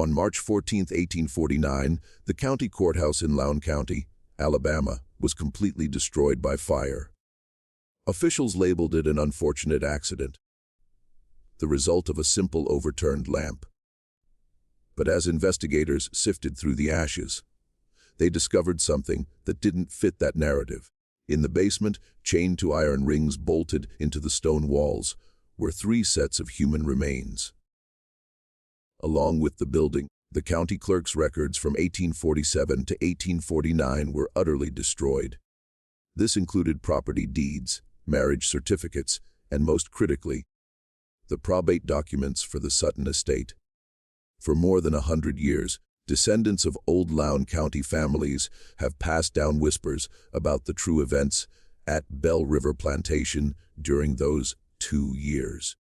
On March 14, 1849, the county courthouse in Lowndes County, Alabama, was completely destroyed by fire. Officials labeled it an unfortunate accident, the result of a simple overturned lamp. But as investigators sifted through the ashes, they discovered something that didn't fit that narrative. In the basement, chained to iron rings bolted into the stone walls, were 3 sets of human remains. Along with the building, the county clerk's records from 1847 to 1849 were utterly destroyed. This included property deeds, marriage certificates, and most critically, the probate documents for the Sutton estate. For more than 100 years, descendants of old Lowndes County families have passed down whispers about the true events at Bell River Plantation during those 2 years.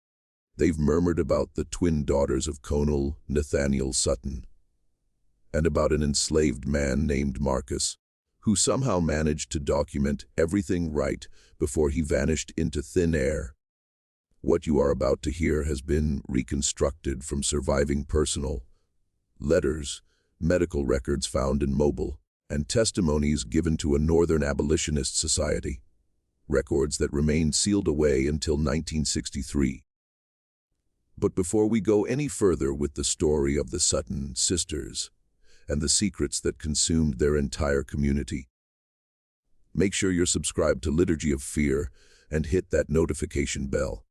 They've murmured about the twin daughters of Colonel Nathaniel Sutton, and about an enslaved man named Marcus, who somehow managed to document everything right before he vanished into thin air. What you are about to hear has been reconstructed from surviving personal letters, medical records found in Mobile, and testimonies given to a Northern Abolitionist society, records that remained sealed away until 1963. But before we go any further with the story of the Sutton sisters and the secrets that consumed their entire community, make sure you're subscribed to Liturgy of Fear and hit that notification bell.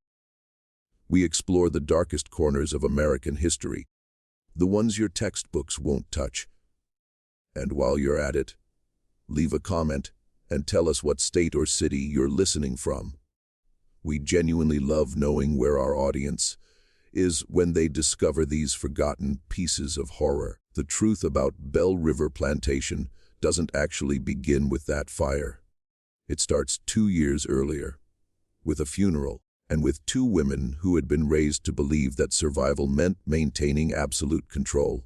We explore the darkest corners of American history, the ones your textbooks won't touch. And while you're at it, leave a comment and tell us what state or city you're listening from. We genuinely love knowing where our audience is when they discover these forgotten pieces of horror. The truth about Bell River Plantation doesn't actually begin with that fire. It starts 2 years earlier, with a funeral, and with 2 women who had been raised to believe that survival meant maintaining absolute control.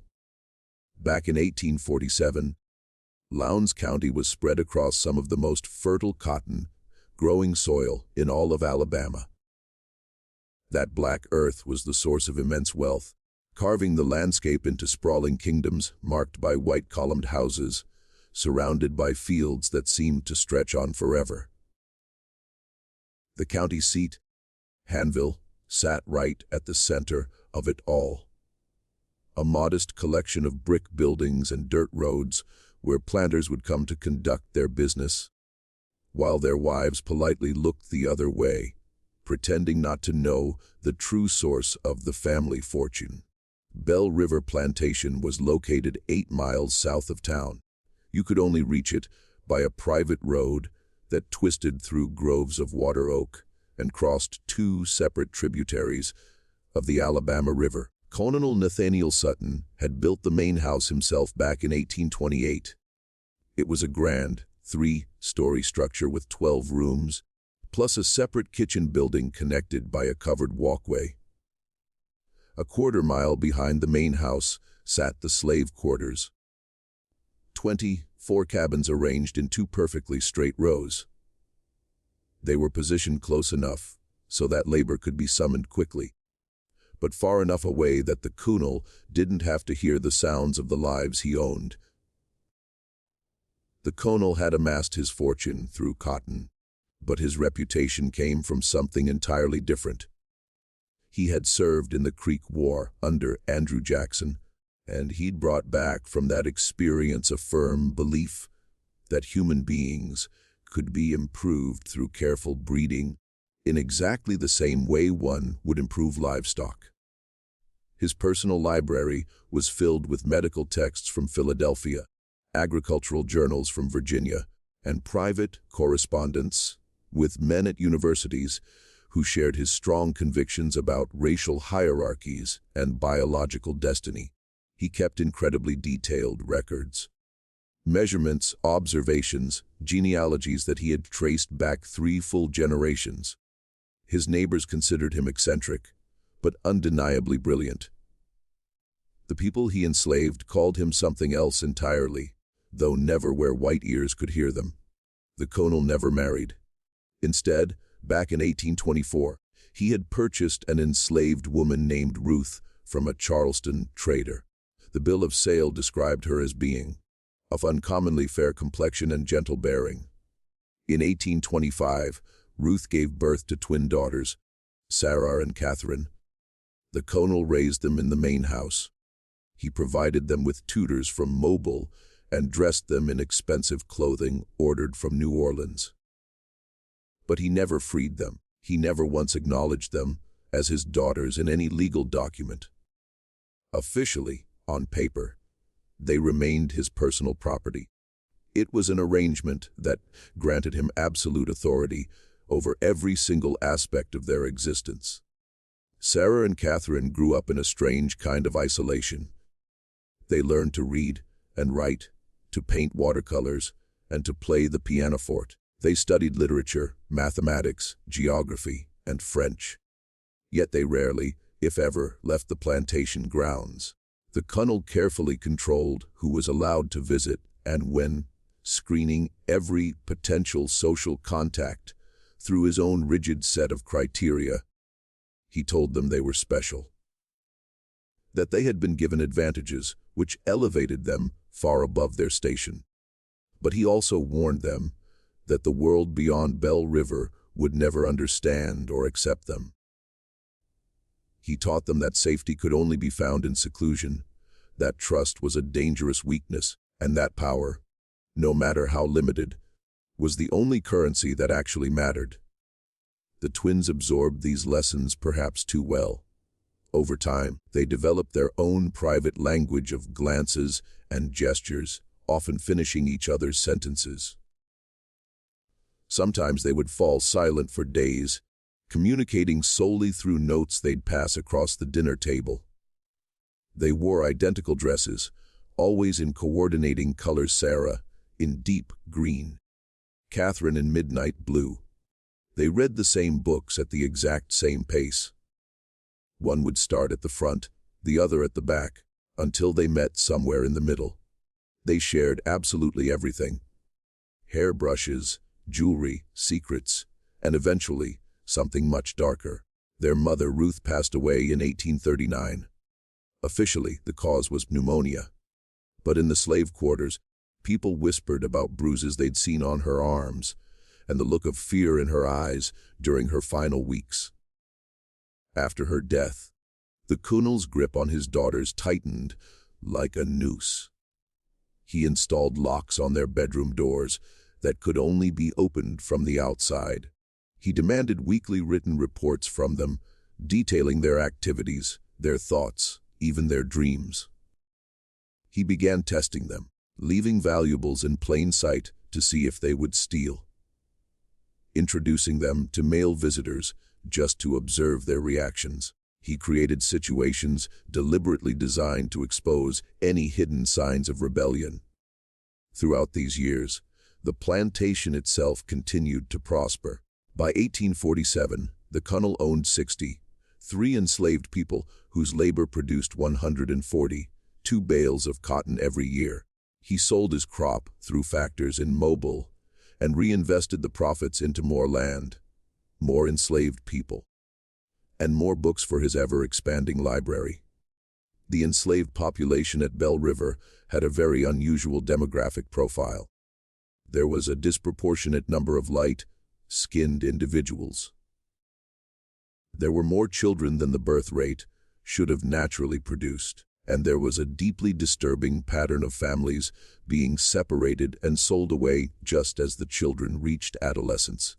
Back in 1847, Lowndes County was spread across some of the most fertile cotton-growing soil in all of Alabama. That black earth was the source of immense wealth, carving the landscape into sprawling kingdoms marked by white-columned houses, surrounded by fields that seemed to stretch on forever. The county seat, Hanville, sat right at the center of it all. A modest collection of brick buildings and dirt roads where planters would come to conduct their business, while their wives politely looked the other way, pretending not to know the true source of the family fortune. Bell River Plantation was located 8 miles south of town. You could only reach it by a private road that twisted through groves of water oak and crossed 2 separate tributaries of the Alabama River. Colonel Nathaniel Sutton had built the main house himself back in 1828. It was a grand, 3-story structure with 12 rooms, plus a separate kitchen building connected by a covered walkway. A quarter-mile behind the main house sat the slave quarters. 24 cabins arranged in 2 perfectly straight rows. They were positioned close enough so that labor could be summoned quickly, but far enough away that the colonel didn't have to hear the sounds of the lives he owned. The colonel had amassed his fortune through cotton, but his reputation came from something entirely different. He had served in the Creek War under Andrew Jackson, and he'd brought back from that experience a firm belief that human beings could be improved through careful breeding in exactly the same way one would improve livestock. His personal library was filled with medical texts from Philadelphia, agricultural journals from Virginia, and private correspondence with men at universities who shared his strong convictions about racial hierarchies and biological destiny. He kept incredibly detailed records, measurements, observations, genealogies that he had traced back 3 full generations. His neighbors considered him eccentric, but undeniably brilliant. The people he enslaved called him something else entirely, though never where white ears could hear them. The colonel never married. Instead, back in 1824, he had purchased an enslaved woman named Ruth from a Charleston trader. The bill of sale described her as being of uncommonly fair complexion and gentle bearing. In 1825, Ruth gave birth to twin daughters, Sarah and Catherine. The colonel raised them in the main house. He provided them with tutors from Mobile and dressed them in expensive clothing ordered from New Orleans. But he never freed them. He never once acknowledged them as his daughters in any legal document. Officially, on paper, they remained his personal property. It was an arrangement that granted him absolute authority over every single aspect of their existence. Sarah and Catherine grew up in a strange kind of isolation. They learned to read and write, to paint watercolors, and to play the pianoforte. They studied literature, mathematics, geography, and French. Yet they rarely, if ever, left the plantation grounds. The colonel carefully controlled who was allowed to visit and when, screening every potential social contact through his own rigid set of criteria. He told them they were special, that they had been given advantages which elevated them far above their station. But he also warned them that the world beyond Belle River would never understand or accept them. He taught them that safety could only be found in seclusion, that trust was a dangerous weakness, and that power, no matter how limited, was the only currency that actually mattered. The twins absorbed these lessons perhaps too well. Over time, they developed their own private language of glances and gestures, often finishing each other's sentences. Sometimes they would fall silent for days, communicating solely through notes they'd pass across the dinner table. They wore identical dresses, always in coordinating colors. Sarah in deep green, Catherine in midnight blue. They read the same books at the exact same pace. One would start at the front, the other at the back, until they met somewhere in the middle. They shared absolutely everything: hairbrushes, jewelry, secrets, and eventually something much darker. Their mother, Ruth, passed away in 1839. Officially, the cause was pneumonia. But in the slave quarters, people whispered about bruises they'd seen on her arms and the look of fear in her eyes during her final weeks. After her death, the colonel's grip on his daughters tightened like a noose. He installed locks on their bedroom doors that could only be opened from the outside. He demanded weekly written reports from them, detailing their activities, their thoughts, even their dreams. He began testing them, leaving valuables in plain sight to see if they would steal, introducing them to male visitors just to observe their reactions. He created situations deliberately designed to expose any hidden signs of rebellion. Throughout these years, the plantation itself continued to prosper. By 1847, the colonel owned 63 enslaved people whose labor produced 142 bales of cotton every year. He sold his crop through factors in Mobile and reinvested the profits into more land, more enslaved people, and more books for his ever-expanding library. The enslaved population at Belle River had a very unusual demographic profile. There was a disproportionate number of light-skinned individuals. There were more children than the birth rate should have naturally produced, and there was a deeply disturbing pattern of families being separated and sold away just as the children reached adolescence.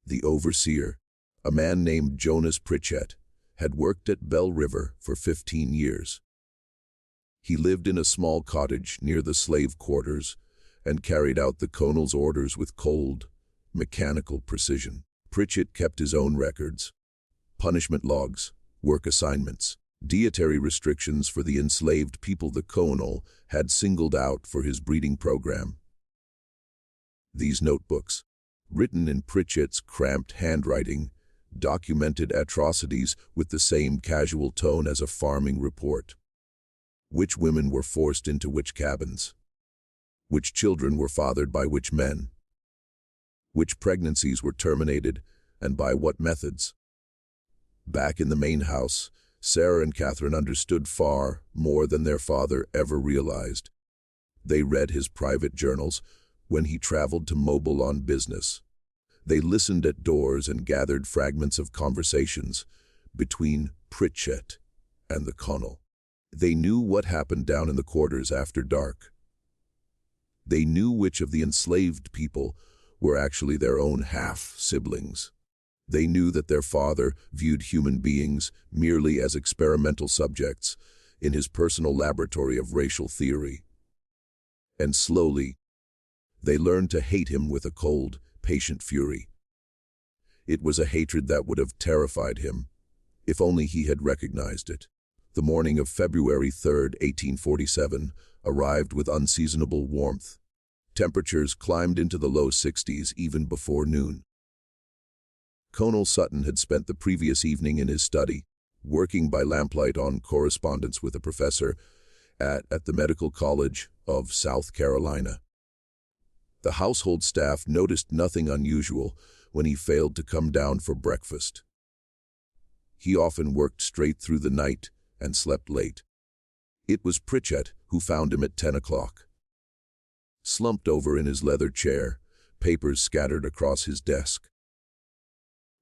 The overseer, a man named Jonas Pritchett, had worked at Belle River for 15 years. He lived in a small cottage near the slave quarters and carried out the colonel's orders with cold, mechanical precision. Pritchett kept his own records, punishment logs, work assignments, dietary restrictions for the enslaved people the colonel had singled out for his breeding program. These notebooks, written in Pritchett's cramped handwriting, documented atrocities with the same casual tone as a farming report. Which women were forced into which cabins? Which children were fathered by which men? Which pregnancies were terminated, and by what methods? Back in the main house, Sarah and Catherine understood far more than their father ever realized. They read his private journals when he traveled to Mobile on business. They listened at doors and gathered fragments of conversations between Pritchett and the Colonel. They knew what happened down in the quarters after dark. They knew which of the enslaved people were actually their own half-siblings. They knew that their father viewed human beings merely as experimental subjects in his personal laboratory of racial theory. And slowly, they learned to hate him with a cold, patient fury. It was a hatred that would have terrified him, if only he had recognized it. The morning of February 3, 1847, arrived with unseasonable warmth. Temperatures climbed into the low 60s even before noon. Colonel Sutton had spent the previous evening in his study, working by lamplight on correspondence with a professor at the Medical College of South Carolina. The household staff noticed nothing unusual when he failed to come down for breakfast. He often worked straight through the night and slept late. It was Pritchett who found him at 10 o'clock. Slumped over in his leather chair, papers scattered across his desk.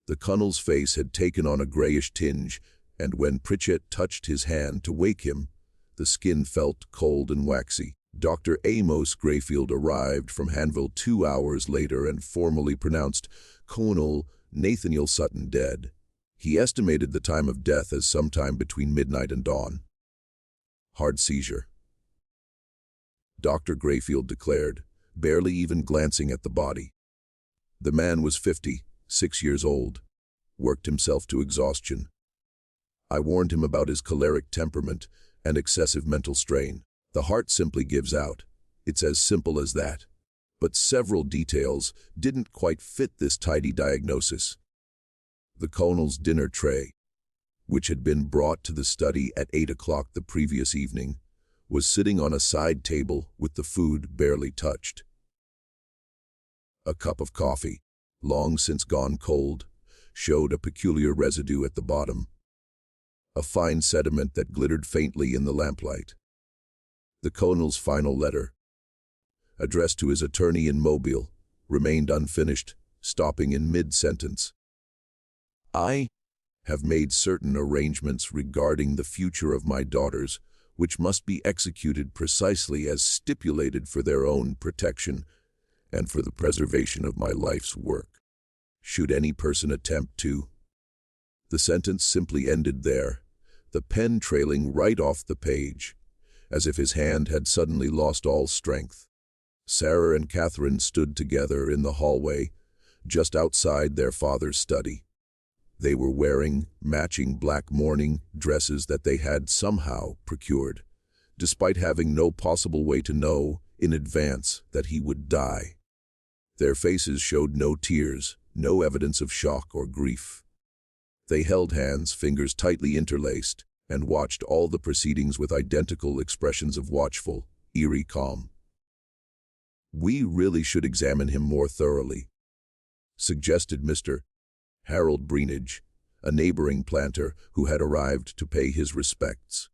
The Colonel's face had taken on a grayish tinge, and when Pritchett touched his hand to wake him, the skin felt cold and waxy. Dr. Amos Grayfield arrived from Hanville 2 hours later and formally pronounced Colonel Nathaniel Sutton dead. He estimated the time of death as sometime between midnight and dawn. Hard seizure. Dr. Grayfield declared, barely even glancing at the body. The man was 56 years old, worked himself to exhaustion. I warned him about his choleric temperament and excessive mental strain. The heart simply gives out. It's as simple as that. But several details didn't quite fit this tidy diagnosis. The Colonel's dinner tray, which had been brought to the study at 8 o'clock the previous evening, was sitting on a side table with the food barely touched. A cup of coffee, long since gone cold, showed a peculiar residue at the bottom, a fine sediment that glittered faintly in the lamplight. The Colonel's final letter, addressed to his attorney in Mobile, remained unfinished, stopping in mid-sentence. I have made certain arrangements regarding the future of my daughters, which must be executed precisely as stipulated for their own protection and for the preservation of my life's work. Should any person attempt to... The sentence simply ended there, the pen trailing right off the page, as if his hand had suddenly lost all strength. Sarah and Catherine stood together in the hallway, just outside their father's study. They were wearing matching black mourning dresses that they had somehow procured, despite having no possible way to know in advance that he would die. Their faces showed no tears, no evidence of shock or grief. They held hands, fingers tightly interlaced, and watched all the proceedings with identical expressions of watchful, eerie calm. "We really should examine him more thoroughly," suggested Mr. Harold Breenage, a neighboring planter who had arrived to pay his respects.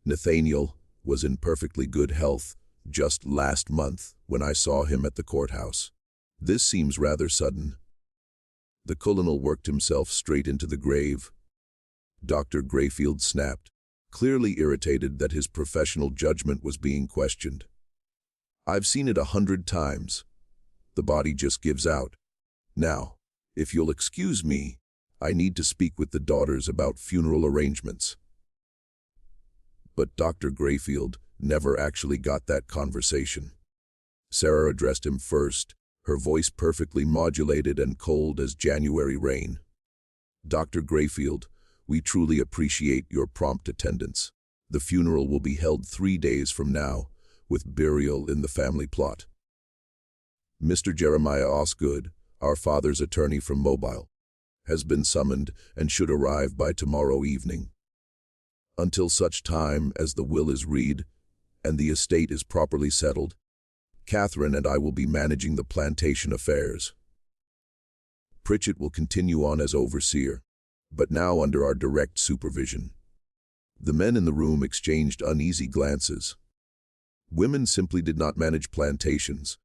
Nathaniel was in perfectly good health just last month when I saw him at the courthouse. This seems rather sudden. The Colonel worked himself straight into the grave. Dr. Grayfield snapped, clearly irritated that his professional judgment was being questioned. "I've seen it 100 times. The body just gives out. Now, if you'll excuse me, I need to speak with the daughters about funeral arrangements." But Dr. Grayfield never actually got that conversation. Sarah addressed him first, her voice perfectly modulated and cold as January rain. "Dr. Grayfield, we truly appreciate your prompt attendance. The funeral will be held 3 days from now, with burial in the family plot. Mr. Jeremiah Osgood, our father's attorney from Mobile, has been summoned and should arrive by tomorrow evening. Until such time as the will is read and the estate is properly settled, Catherine and I will be managing the plantation affairs. Pritchett will continue on as overseer, but now under our direct supervision. The men in the room exchanged uneasy glances. Women simply did not manage plantations,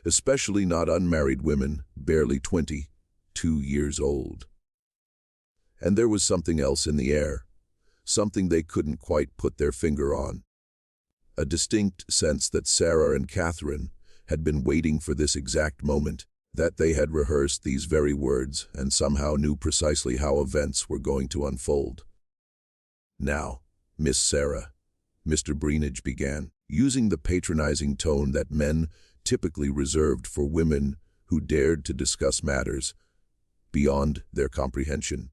especially not unmarried women, barely 22 years old. And there was something else in the air, something they couldn't quite put their finger on. A distinct sense that Sarah and Catherine had been waiting for this exact moment, that they had rehearsed these very words and somehow knew precisely how events were going to unfold. "Now, Miss Sarah," Mr. Greenidge began, using the patronizing tone that men typically reserved for women who dared to discuss matters beyond their comprehension.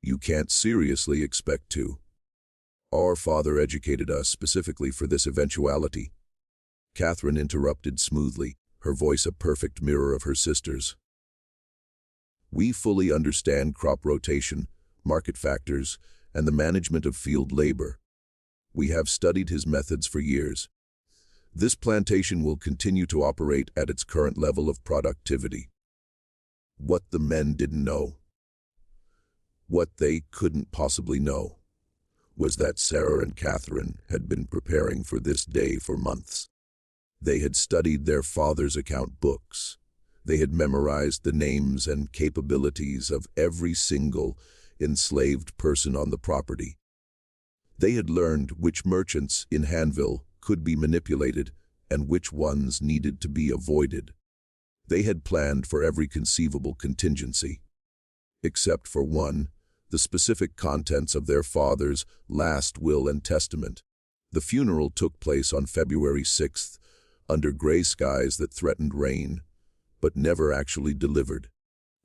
"You can't seriously expect to. Our father educated us specifically for this eventuality." Catherine interrupted smoothly, her voice a perfect mirror of her sister's. "We fully understand crop rotation, market factors, and the management of field labor. We have studied his methods for years. This plantation will continue to operate at its current level of productivity." What the men didn't know, what they couldn't possibly know, was that Sarah and Catherine had been preparing for this day for months. They had studied their father's account books. They had memorized the names and capabilities of every single enslaved person on the property. They had learned which merchants in Hanville could be manipulated and which ones needed to be avoided. They had planned for every conceivable contingency, except for one, the specific contents of their father's last will and testament. The funeral took place on February 6th, under gray skies that threatened rain, but never actually delivered.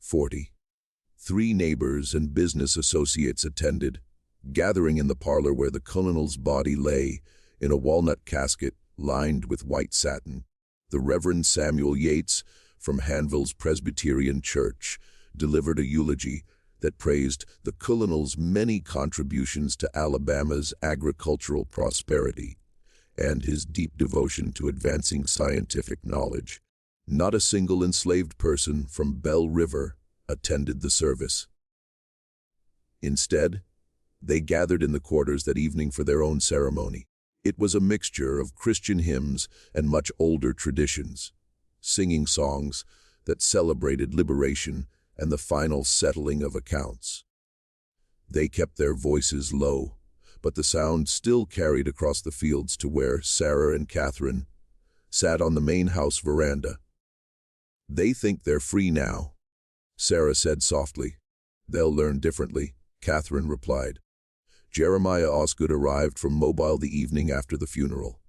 43 neighbors and business associates attended, gathering in the parlor where the colonel's body lay in a walnut casket lined with white satin. The Reverend Samuel Yates from Hanville's Presbyterian Church delivered a eulogy that praised the colonel's many contributions to Alabama's agricultural prosperity and his deep devotion to advancing scientific knowledge. Not a single enslaved person from Bell River attended the service. Instead, they gathered in the quarters that evening for their own ceremony. It was a mixture of Christian hymns and much older traditions, singing songs that celebrated liberation and the final settling of accounts. They kept their voices low, but the sound still carried across the fields to where Sarah and Catherine sat on the main house veranda. "They think they're free now," Sarah said softly. "They'll learn differently," Catherine replied. Jeremiah Osgood arrived from Mobile the evening after the funeral.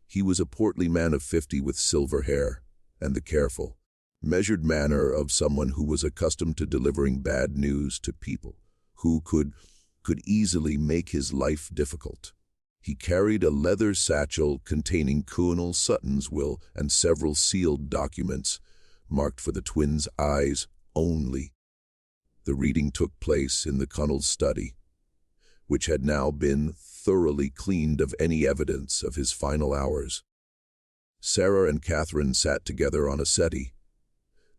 He was a portly man of 50 with silver hair and the careful, measured manner of someone who was accustomed to delivering bad news to people who could easily make his life difficult. He carried a leather satchel containing Colonel Sutton's will and several sealed documents marked for the twins' eyes only. The reading took place in the colonel's study, which had now been thoroughly cleaned of any evidence of his final hours. Sarah and Catherine sat together on a settee,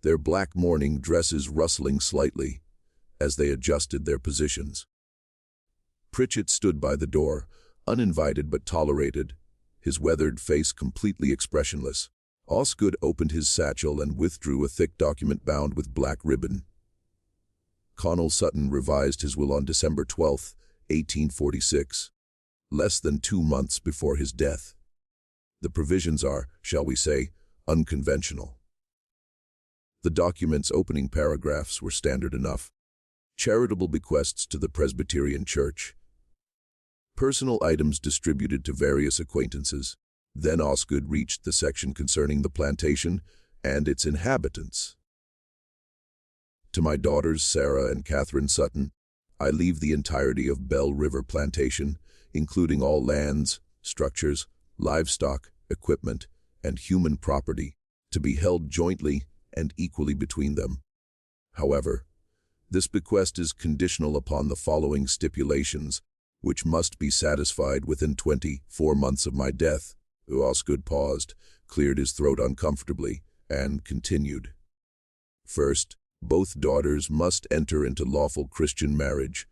their black mourning dresses rustling slightly as they adjusted their positions. Pritchett stood by the door, uninvited but tolerated, his weathered face completely expressionless. Osgood opened his satchel and withdrew a thick document bound with black ribbon. Colonel Sutton revised his will on December 12, 1846, less than 2 months before his death. The provisions are, shall we say, unconventional. The document's opening paragraphs were standard enough. Charitable bequests to the Presbyterian Church. Personal items distributed to various acquaintances. Then Osgood reached the section concerning the plantation and its inhabitants. To my daughters Sarah and Catherine Sutton, I leave the entirety of Bell River Plantation, including all lands, structures, livestock, equipment, and human property, to be held jointly and equally between them. However, this bequest is conditional upon the following stipulations, which must be satisfied within 24 months of my death. Osgood paused, cleared his throat uncomfortably, and continued. First, both daughters must enter into lawful Christian marriage,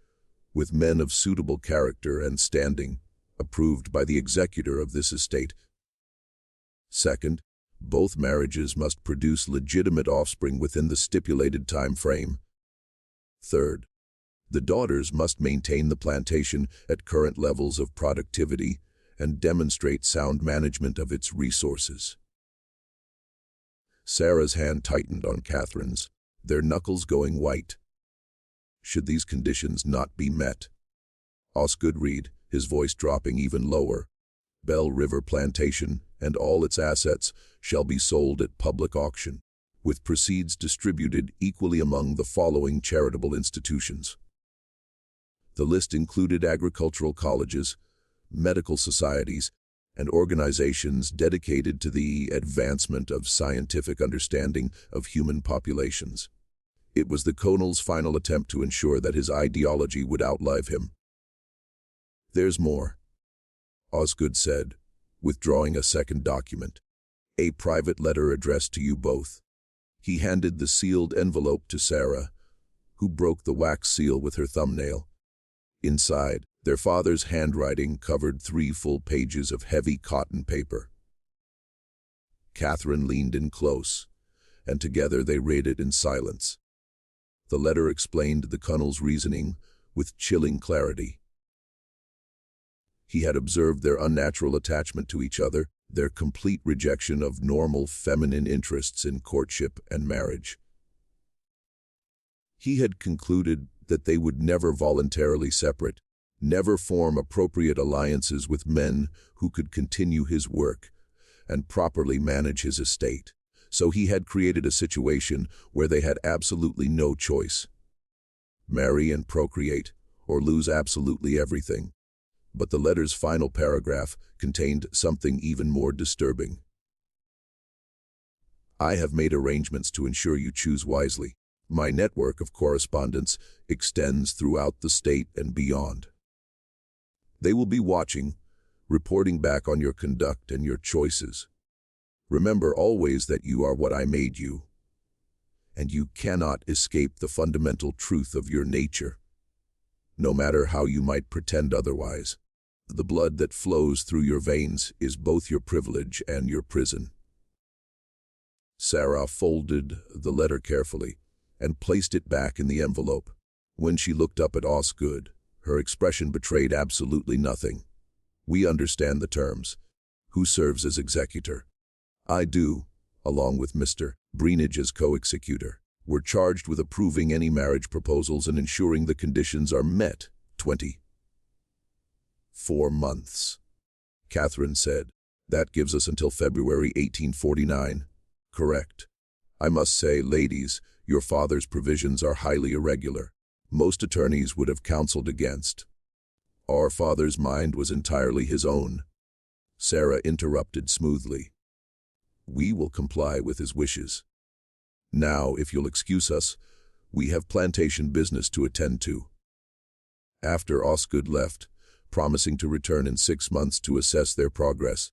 with men of suitable character and standing, approved by the executor of this estate. Second, both marriages must produce legitimate offspring within the stipulated time frame. Third, the daughters must maintain the plantation at current levels of productivity and demonstrate sound management of its resources. Sarah's hand tightened on Catherine's, their knuckles going white. Should these conditions not be met, Osgood Reed, his voice dropping even lower, Bell River Plantation and all its assets shall be sold at public auction, with proceeds distributed equally among the following charitable institutions. The list included agricultural colleges, medical societies, and organizations dedicated to the advancement of scientific understanding of human populations. It was the Colonel's final attempt to ensure that his ideology would outlive him. "There's more," Osgood said, withdrawing a second document. "A private letter addressed to you both." He handed the sealed envelope to Sarah, who broke the wax seal with her thumbnail. Inside, their father's handwriting covered 3 full pages of heavy cotton paper. Catherine leaned in close, and together they read it in silence. The letter explained the Colonel's reasoning with chilling clarity. He had observed their unnatural attachment to each other, their complete rejection of normal feminine interests in courtship and marriage. He had concluded that they would never voluntarily separate, never form appropriate alliances with men who could continue his work and properly manage his estate. So he had created a situation where they had absolutely no choice. Marry and procreate, or lose absolutely everything. But the letter's final paragraph contained something even more disturbing. "I have made arrangements to ensure you choose wisely. My network of correspondence extends throughout the state and beyond. They will be watching, reporting back on your conduct and your choices. Remember always that you are what I made you, and you cannot escape the fundamental truth of your nature, no matter how you might pretend otherwise. The blood that flows through your veins is both your privilege and your prison." Sarah folded the letter carefully and placed it back in the envelope. When she looked up at Osgood, her expression betrayed absolutely nothing. "We understand the terms. Who serves as executor?" "I do, along with Mr. Breenidge as co-executor. We're charged with approving any marriage proposals and ensuring the conditions are met." 24 months, Catherine said. "That gives us until February 1849. Correct. I must say, ladies, your father's provisions are highly irregular. Most attorneys would have counseled against." "Our father's mind was entirely his own," Sarah interrupted smoothly. "We will comply with his wishes. Now, if you'll excuse us, we have plantation business to attend to." After Osgood left, promising to return in 6 months to assess their progress,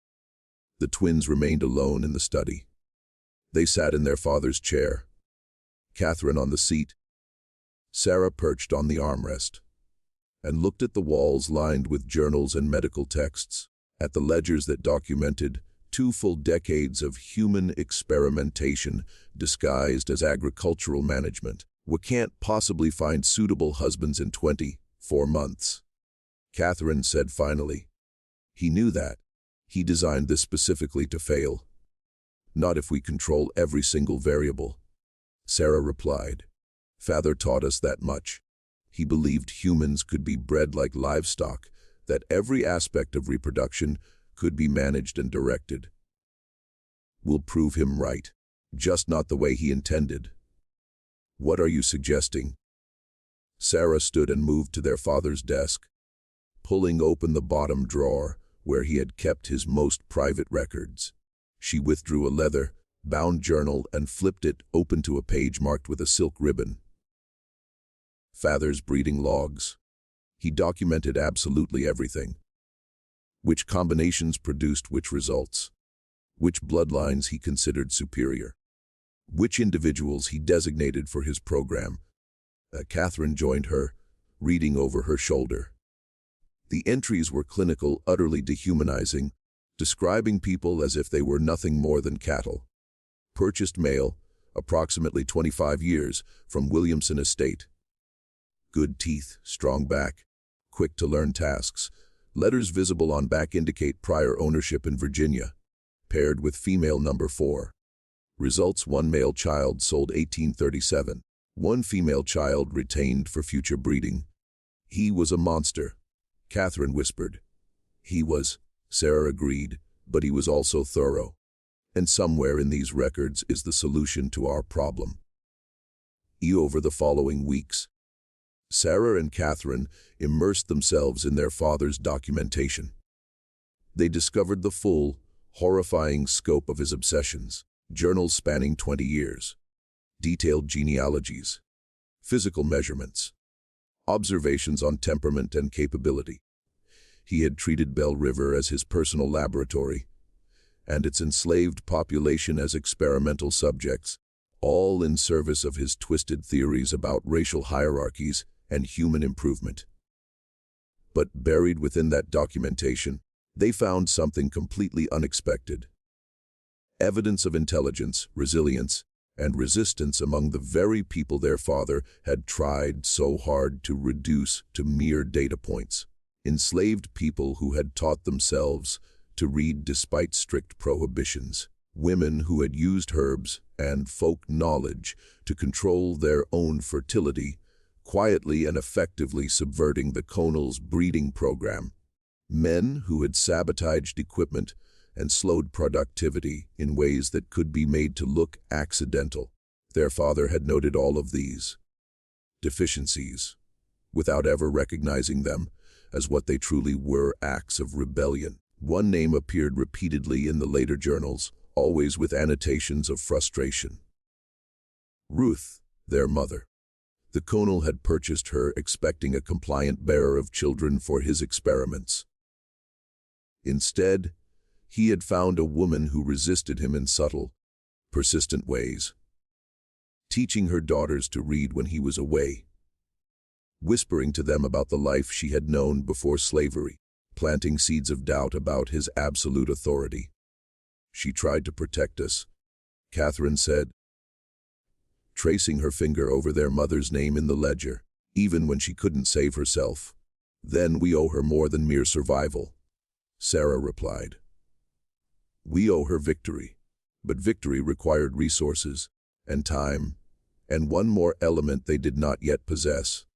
the twins remained alone in the study. They sat in their father's chair, Catherine on the seat, Sarah perched on the armrest, and looked at the walls lined with journals and medical texts, at the ledgers that documented 2 full decades of human experimentation disguised as agricultural management. "We can't possibly find suitable husbands in 24 months, Catherine said finally. He knew that. He designed this specifically to fail. "Not if we control every single variable," Sarah replied. "Father taught us that much. He believed humans could be bred like livestock, that every aspect of reproduction could be managed and directed. We'll prove him right, just not the way he intended." "What are you suggesting?" Sarah stood and moved to their father's desk, pulling open the bottom drawer where he had kept his most private records. She withdrew a leather-bound journal and flipped it open to a page marked with a silk ribbon. Father's breeding logs. He documented absolutely everything. Which combinations produced which results. Which bloodlines he considered superior. Which individuals he designated for his program. Catherine joined her, reading over her shoulder. The entries were clinical, utterly dehumanizing, describing people as if they were nothing more than cattle. Purchased male, approximately 25 years, from Williamson Estate. Good teeth, strong back, quick to learn tasks. Letters visible on back indicate prior ownership in Virginia. Paired with female number 4. Results: 1 male child sold 1837. 1 female child retained for future breeding. He was a monster, Catherine whispered. He was, Sarah agreed, but he was also thorough. And somewhere in these records is the solution to our problem. Over the following weeks, Sarah and Catherine immersed themselves in their father's documentation. They discovered the full, horrifying scope of his obsessions. Journals spanning 20 years. Detailed genealogies. Physical measurements. Observations on temperament and capability. He had treated Bell River as his personal laboratory, and its enslaved population as experimental subjects, all in service of his twisted theories about racial hierarchies and human improvement. But buried within that documentation, they found something completely unexpected. Evidence of intelligence, resilience, and resistance among the very people their father had tried so hard to reduce to mere data points. Enslaved people who had taught themselves to read despite strict prohibitions. Women who had used herbs and folk knowledge to control their own fertility, quietly and effectively subverting the Conal's breeding program. Men who had sabotaged equipment and slowed productivity in ways that could be made to look accidental. Their father had noted all of these deficiencies, without ever recognizing them as what they truly were: acts of rebellion. One name appeared repeatedly in the later journals, always with annotations of frustration. Ruth, their mother. The Conal had purchased her expecting a compliant bearer of children for his experiments. Instead, he had found a woman who resisted him in subtle, persistent ways, teaching her daughters to read when he was away, whispering to them about the life she had known before slavery, planting seeds of doubt about his absolute authority. She tried to protect us, Catherine said, tracing her finger over their mother's name in the ledger, even when she couldn't save herself. Then we owe her more than mere survival, Sarah replied. We owe her victory, but victory required resources and time, and one more element they did not yet possess: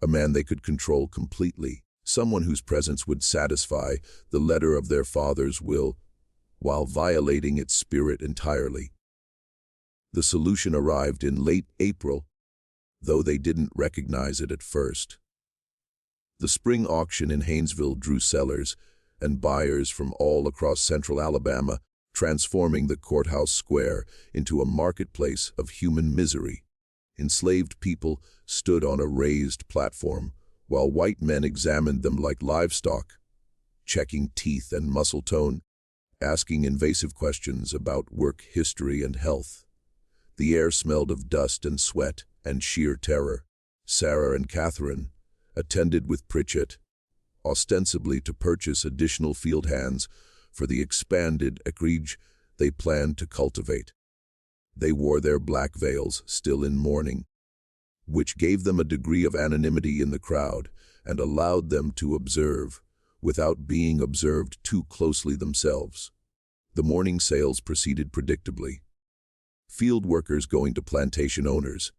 a man they could control completely, someone whose presence would satisfy the letter of their father's will while violating its spirit entirely. The solution arrived in late April, though they didn't recognize it at first. The spring auction in Haynesville drew sellers and buyers from all across central Alabama, transforming the courthouse square into a marketplace of human misery. Enslaved people stood on a raised platform, while white men examined them like livestock, checking teeth and muscle tone, asking invasive questions about work history and health. The air smelled of dust and sweat and sheer terror. Sarah and Catherine, attended with Pritchett, ostensibly to purchase additional field hands for the expanded acreage they planned to cultivate. They wore their black veils, still in mourning, which gave them a degree of anonymity in the crowd and allowed them to observe, without being observed too closely themselves. The morning sales proceeded predictably. Field workers going to plantation owners,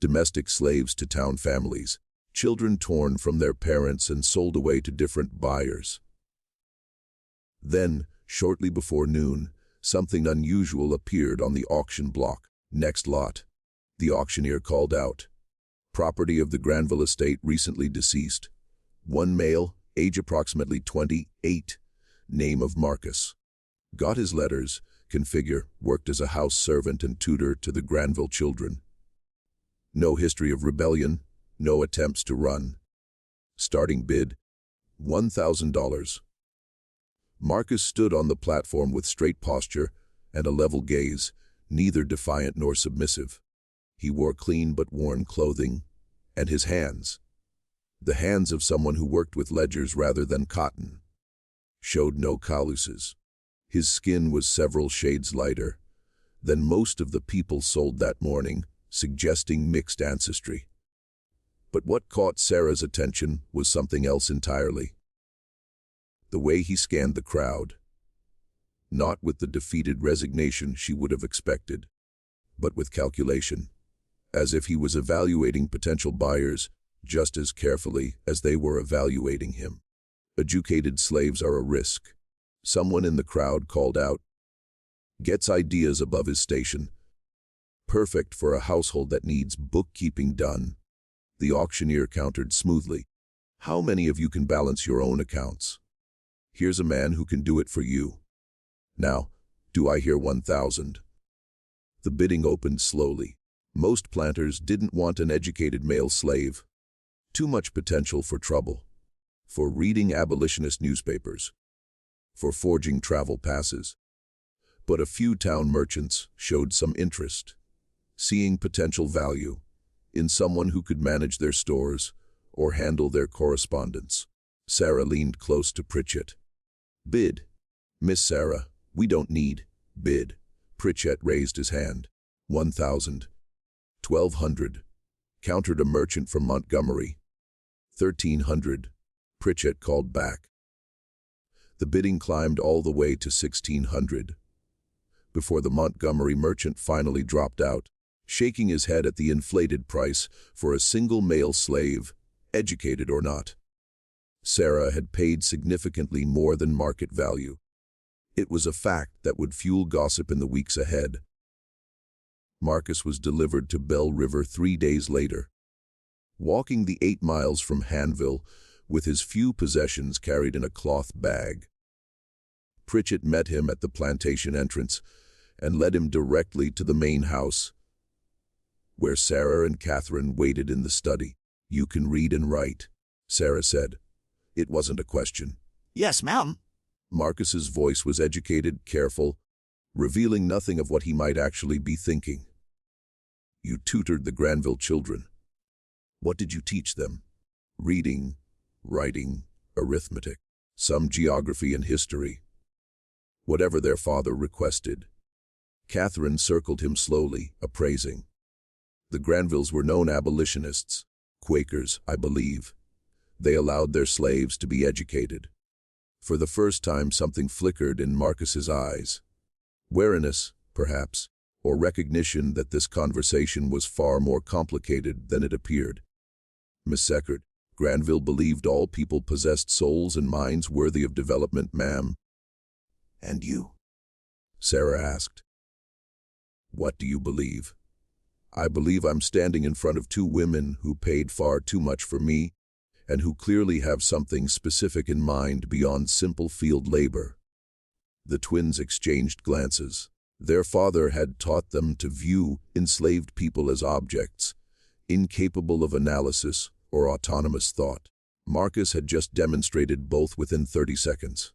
domestic slaves to town families, children torn from their parents and sold away to different buyers. Then, shortly before noon, something unusual appeared on the auction block. Next lot. The auctioneer called out. Property of the Granville estate, recently deceased. One male, age approximately 28, name of Marcus. Got his letters, can figure, worked as a house servant and tutor to the Granville children. No history of rebellion, no attempts to run. Starting bid, $1,000. Marcus stood on the platform with straight posture and a level gaze, neither defiant nor submissive. He wore clean but worn clothing, and his hands, The hands of someone who worked with ledgers rather than cotton. Showed no calluses. His skin was several shades lighter than most of the people sold that morning, suggesting mixed ancestry. But what caught Sarah's attention was something else entirely. The way he scanned the crowd. Not with the defeated resignation she would have expected, but with calculation, as if he was evaluating potential buyers just as carefully as they were evaluating him. Educated slaves are a risk. Someone in the crowd called out. Gets ideas above his station. Perfect for a household that needs bookkeeping done. The auctioneer countered smoothly. How many of you can balance your own accounts? Here's a man who can do it for you. Now, do I hear 1,000? The bidding opened slowly. Most planters didn't want an educated male slave. Too much potential for trouble. For reading abolitionist newspapers. For forging travel passes. But a few town merchants showed some interest, seeing potential value in someone who could manage their stores or handle their correspondence. Sarah leaned close to Pritchett. Bid. Miss Sarah, we don't need bid. Pritchett raised his hand. 1,000. 1,200. Countered a merchant from Montgomery. 1,300. Pritchett called back. The bidding climbed all the way to 1,600. Before the Montgomery merchant finally dropped out, shaking his head at the inflated price for a single male slave, educated or not. Sarah had paid significantly more than market value. It was a fact that would fuel gossip in the weeks ahead. Marcus was delivered to Bell River 3 days later. Walking the 8 miles from Hanville with his few possessions carried in a cloth bag. Pritchett met him at the plantation entrance and led him directly to the main house, where Sarah and Catherine waited in the study. You can read and write, Sarah said. It wasn't a question. Yes, ma'am. Marcus's voice was educated, careful, revealing nothing of what he might actually be thinking. You tutored the Granville children. What did you teach them? Reading, writing, arithmetic, some geography and history. Whatever their father requested. Catherine circled him slowly, appraising. The Granvilles were known abolitionists, Quakers, I believe. They allowed their slaves to be educated. For the first time something flickered in Marcus's eyes. Wariness, perhaps, or recognition that this conversation was far more complicated than it appeared. Miss Seckert, Granville believed all people possessed souls and minds worthy of development, ma'am. And you? Sarah asked. What do you believe? I believe I'm standing in front of 2 women who paid far too much for me and who clearly have something specific in mind beyond simple field labor. The twins exchanged glances. Their father had taught them to view enslaved people as objects, incapable of analysis or autonomous thought. Marcus had just demonstrated both within 30 seconds.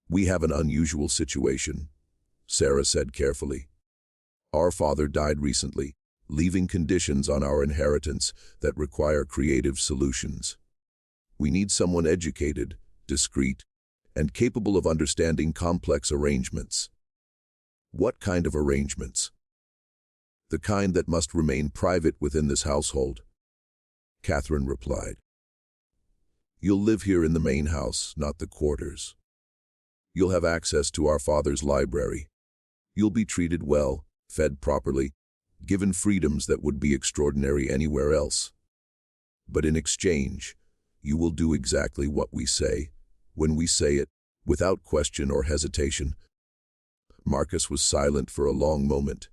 We have an unusual situation, Sarah said carefully. Our father died recently, leaving conditions on our inheritance that require creative solutions. We need someone educated, discreet, and capable of understanding complex arrangements. What kind of arrangements? The kind that must remain private within this household. Catherine replied. You'll live here in the main house, not the quarters. You'll have access to our father's library. You'll be treated well, fed properly, given freedoms that would be extraordinary anywhere else. But in exchange, you will do exactly what we say, when we say it, without question or hesitation. Marcus was silent for a long moment.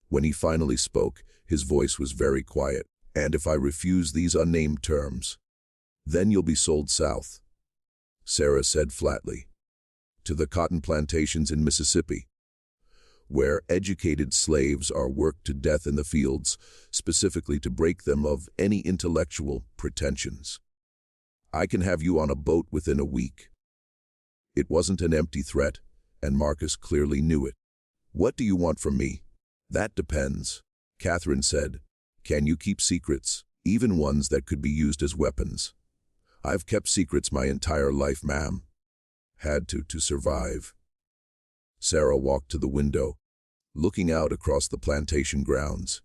When he finally spoke, his voice was very quiet. And if I refuse these unnamed terms, then you'll be sold south, Sarah said flatly, to the cotton plantations in Mississippi, where educated slaves are worked to death in the fields, specifically to break them of any intellectual pretensions. I can have you on a boat within a week. It wasn't an empty threat, and Marcus clearly knew it. What do you want from me? That depends, Catherine said. Can you keep secrets, even ones that could be used as weapons? I've kept secrets my entire life, ma'am. Had to survive. Sarah walked to the window, looking out across the plantation grounds.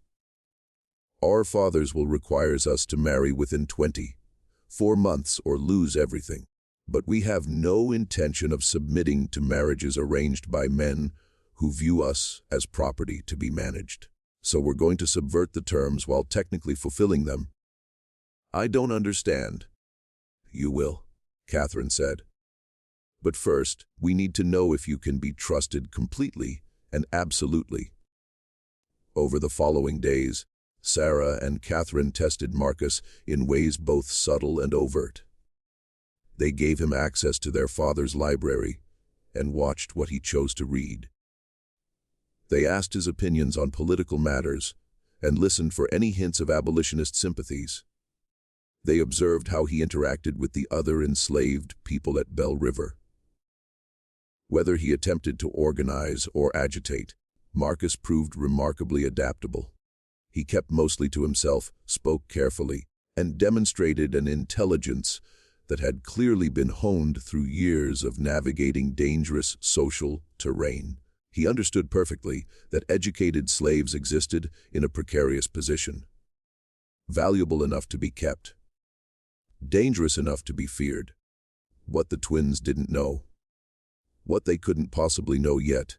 Our fathers will require us to marry within 24 months or lose everything. But we have no intention of submitting to marriages arranged by men who view us as property to be managed. So we're going to subvert the terms while technically fulfilling them. I don't understand. You will, Catherine said. But first, we need to know if you can be trusted completely and absolutely. Over the following days, Sarah and Catherine tested Marcus in ways both subtle and overt. They gave him access to their father's library and watched what he chose to read. They asked his opinions on political matters and listened for any hints of abolitionist sympathies. They observed how he interacted with the other enslaved people at Bell River. Whether he attempted to organize or agitate, Marcus proved remarkably adaptable. He kept mostly to himself, spoke carefully, and demonstrated an intelligence that had clearly been honed through years of navigating dangerous social terrain. He understood perfectly that educated slaves existed in a precarious position, valuable enough to be kept, dangerous enough to be feared. What the twins didn't know, what they couldn't possibly know yet,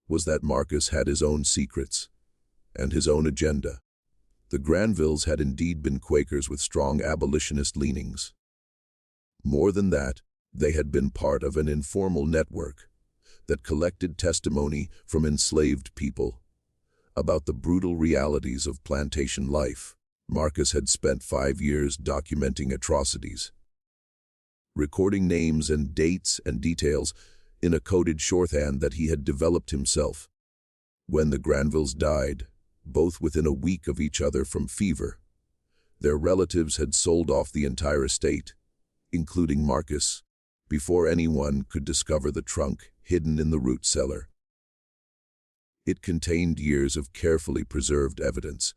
was that Marcus had his own secrets and his own agenda. The Granvilles had indeed been Quakers with strong abolitionist leanings. More than that, they had been part of an informal network that collected testimony from enslaved people about the brutal realities of plantation life. Marcus had spent 5 years documenting atrocities, recording names and dates and details in a coded shorthand that he had developed himself. When the Granvilles died, both within a week of each other from fever, their relatives had sold off the entire estate, including Marcus, before anyone could discover the trunk hidden in the root cellar. It contained years of carefully preserved evidence.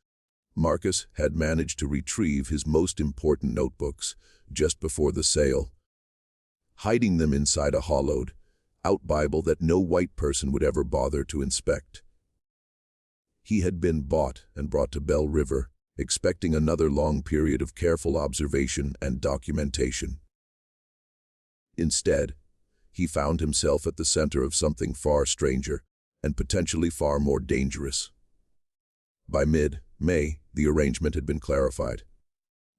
Marcus had managed to retrieve his most important notebooks just before the sale, hiding them inside a hollowed-out Bible that no white person would ever bother to inspect. He had been bought and brought to Bell River, expecting another long period of careful observation and documentation. Instead, he found himself at the center of something far stranger and potentially far more dangerous. By mid-May, the arrangement had been clarified.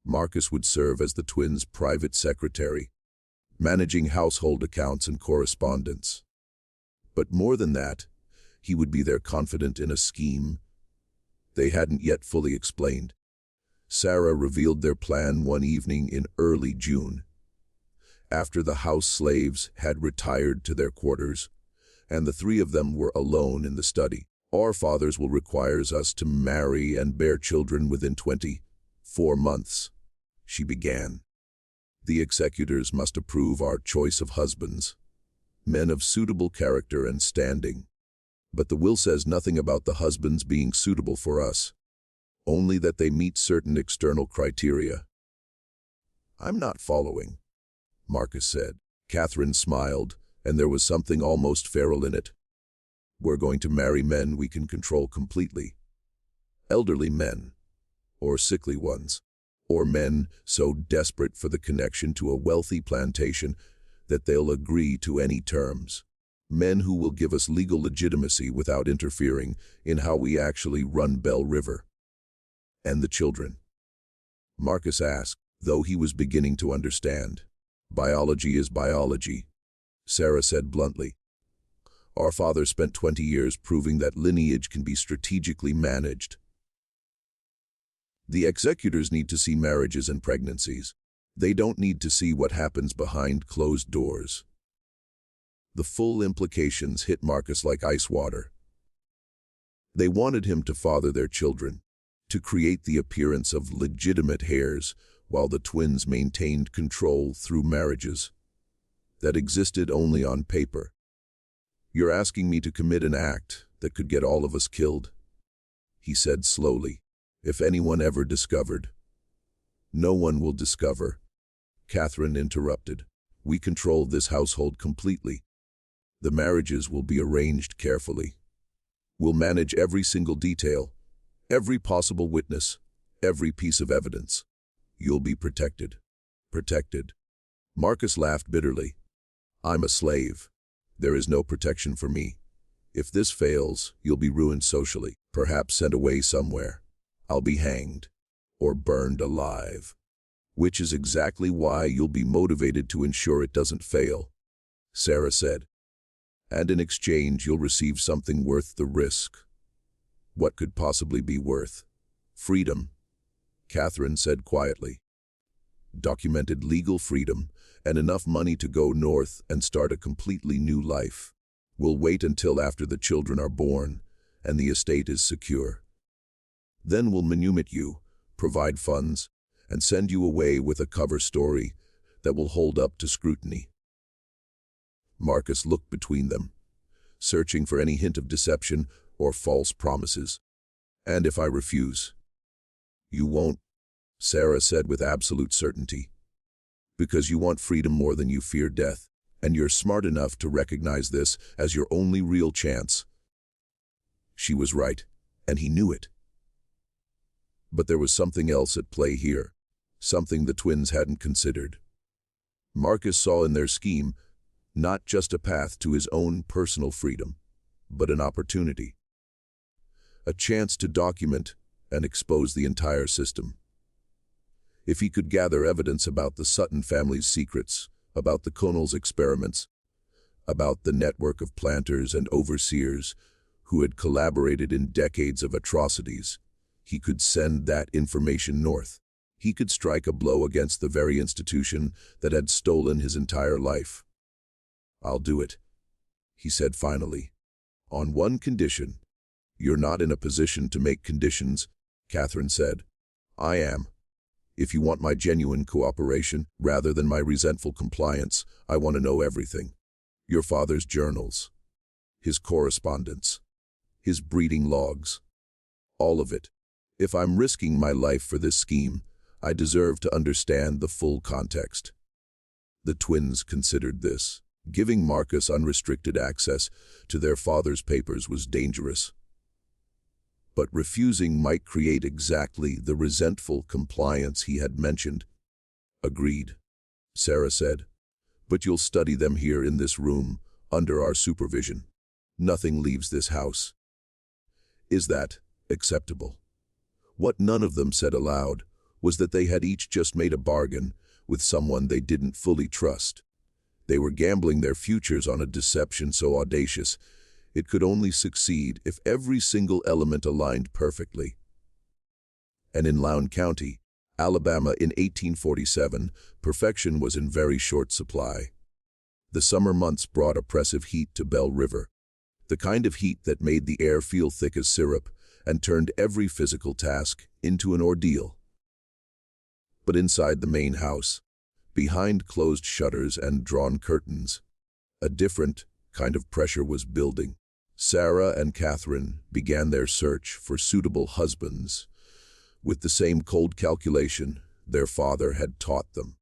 Marcus would serve as the twins' private secretary, managing household accounts and correspondence. But more than that, he would be their confidant in a scheme they hadn't yet fully explained. Sarah revealed their plan one evening in early June, after the house slaves had retired to their quarters, and the three of them were alone in the study. Our fathers will require us to marry and bear children within 24 months, she began. The executors must approve our choice of husbands, men of suitable character and standing. But the will says nothing about the husbands being suitable for us, only that they meet certain external criteria. I'm not following, Marcus said. Catherine smiled, and there was something almost feral in it. We're going to marry men we can control completely. Elderly men, or sickly ones, or men so desperate for the connection to a wealthy plantation that they'll agree to any terms. Men who will give us legal legitimacy without interfering in how we actually run Bell River. And the children? Marcus asked, though he was beginning to understand. Biology is biology, Sarah said bluntly. Our father spent 20 years proving that lineage can be strategically managed. The executors need to see marriages and pregnancies. They don't need to see what happens behind closed doors. The full implications hit Marcus like ice water. They wanted him to father their children, to create the appearance of legitimate heirs, while the twins maintained control through marriages that existed only on paper. You're asking me to commit an act that could get all of us killed, he said slowly. If anyone ever discovered, no one will discover. Catherine interrupted. We control this household completely. The marriages will be arranged carefully. We'll manage every single detail, every possible witness, every piece of evidence. You'll be protected. Protected. Marcus laughed bitterly. I'm a slave. There is no protection for me. If this fails, you'll be ruined socially, perhaps sent away somewhere. I'll be hanged, or burned alive. Which is exactly why you'll be motivated to ensure it doesn't fail, Sarah said. And in exchange, you'll receive something worth the risk. What could possibly be worth? Freedom, Catherine said quietly. Documented legal freedom and enough money to go north and start a completely new life. We'll wait until after the children are born and the estate is secure. Then we'll manumit you, provide funds, and send you away with a cover story that will hold up to scrutiny. Marcus looked between them, searching for any hint of deception or false promises. And if I refuse? You won't, Sarah said with absolute certainty. Because you want freedom more than you fear death, and you're smart enough to recognize this as your only real chance. She was right, and he knew it. But there was something else at play here, something the twins hadn't considered. Marcus saw in their scheme not just a path to his own personal freedom, but an opportunity. A chance to document and expose the entire system. If he could gather evidence about the Sutton family's secrets, about the Connell's experiments, about the network of planters and overseers who had collaborated in decades of atrocities, he could send that information north. He could strike a blow against the very institution that had stolen his entire life. I'll do it, he said finally. On one condition. You're not in a position to make conditions, Catherine said. I am. If you want my genuine cooperation, rather than my resentful compliance, I want to know everything. Your father's journals, his correspondence, his breeding logs, all of it. If I'm risking my life for this scheme, I deserve to understand the full context. The twins considered this. Giving Marcus unrestricted access to their father's papers was dangerous. But refusing might create exactly the resentful compliance he had mentioned. Agreed, Sarah said. But you'll study them here in this room, under our supervision. Nothing leaves this house. Is that acceptable? What none of them said aloud was that they had each just made a bargain with someone they didn't fully trust. They were gambling their futures on a deception so audacious, it could only succeed if every single element aligned perfectly. And in Lown County, Alabama in 1847, perfection was in very short supply. The summer months brought oppressive heat to Bell River, the kind of heat that made the air feel thick as syrup and turned every physical task into an ordeal. But inside the main house, behind closed shutters and drawn curtains, a different kind of pressure was building. Sarah and Catherine began their search for suitable husbands, with the same cold calculation their father had taught them.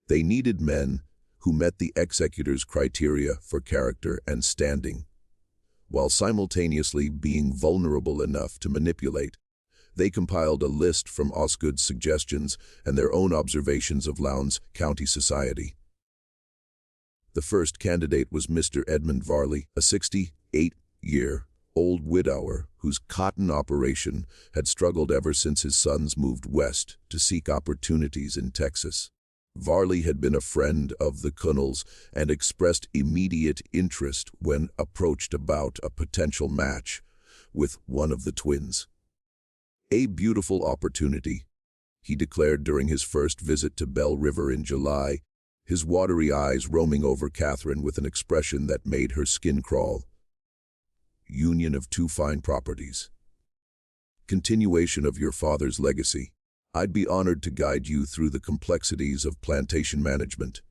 They needed men who met the executor's criteria for character and standing, while simultaneously being vulnerable enough to manipulate. They compiled a list from Osgood's suggestions and their own observations of Lowndes County society. The first candidate was Mr. Edmund Varley, a 68-year-old widower whose cotton operation had struggled ever since his sons moved west to seek opportunities in Texas. Varley had been a friend of the Connells and expressed immediate interest when approached about a potential match with one of the twins. A beautiful opportunity, he declared during his first visit to Bell River in July, his watery eyes roaming over Catherine with an expression that made her skin crawl. Union of two fine properties. Continuation of your father's legacy. I'd be honored to guide you through the complexities of plantation management.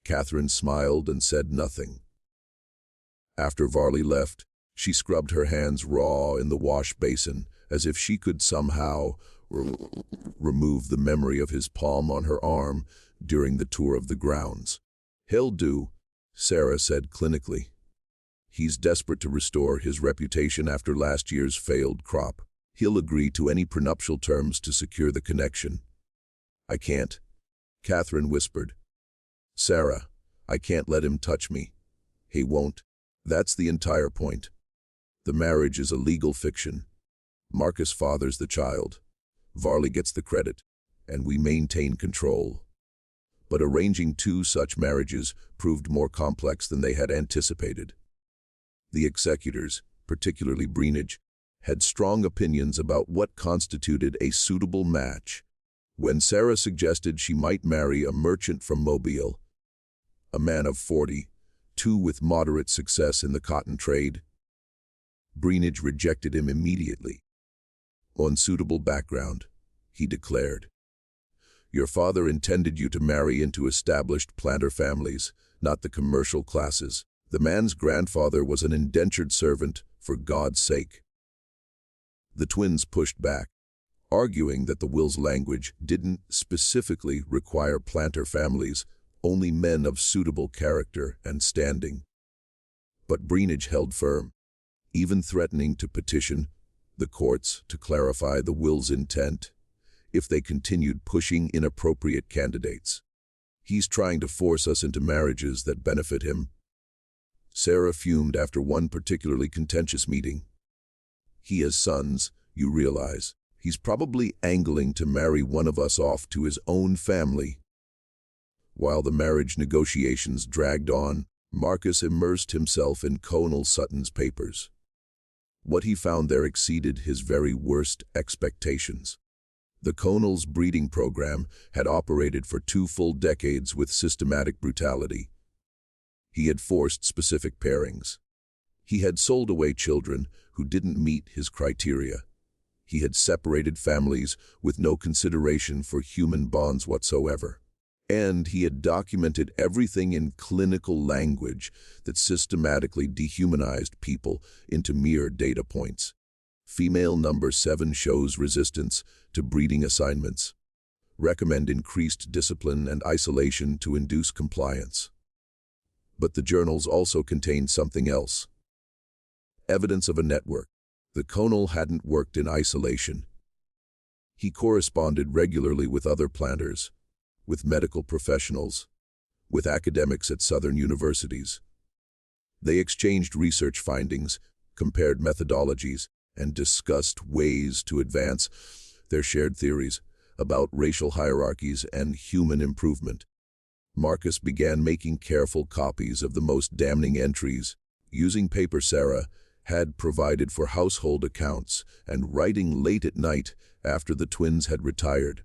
Catherine smiled and said nothing. After Varley left, she scrubbed her hands raw in the wash basin, as if she could somehow remove the memory of his palm on her arm during the tour of the grounds. "He'll do," Sarah said clinically. "He's desperate to restore his reputation after last year's failed crop. He'll agree to any prenuptial terms to secure the connection." "I can't," Catherine whispered. "Sarah, I can't let him touch me. He won't. That's the entire point. The marriage is a legal fiction. Marcus fathers the child. Varley gets the credit, and we maintain control." But arranging two such marriages proved more complex than they had anticipated. The executors, particularly Breenage, had strong opinions about what constituted a suitable match. When Sarah suggested she might marry a merchant from Mobile, a man of 42 with moderate success in the cotton trade, Breenage rejected him immediately. "On suitable background," he declared. "Your father intended you to marry into established planter families, not the commercial classes. The man's grandfather was an indentured servant, for God's sake." The twins pushed back, arguing that the will's language didn't specifically require planter families, only men of suitable character and standing. But Breenage held firm, even threatening to petition the courts to clarify the will's intent if they continued pushing inappropriate candidates. "He's trying to force us into marriages that benefit him," Sarah fumed after one particularly contentious meeting. "He has sons, you realize. He's probably angling to marry one of us off to his own family." While the marriage negotiations dragged on, Marcus immersed himself in Colonel Sutton's papers. What he found there exceeded his very worst expectations. The Colonel's breeding program had operated for 2 full decades with systematic brutality. He had forced specific pairings. He had sold away children who didn't meet his criteria. He had separated families with no consideration for human bonds whatsoever. And he had documented everything in clinical language that systematically dehumanized people into mere data points. Female number 7 shows resistance to breeding assignments. Recommend increased discipline and isolation to induce compliance. But the journals also contained something else. Evidence of a network. The Colonel hadn't worked in isolation. He corresponded regularly with other planters, with medical professionals, with academics at Southern universities. They exchanged research findings, compared methodologies, and discussed ways to advance their shared theories about racial hierarchies and human improvement. Marcus began making careful copies of the most damning entries, using paper Sarah had provided for household accounts and writing late at night after the twins had retired.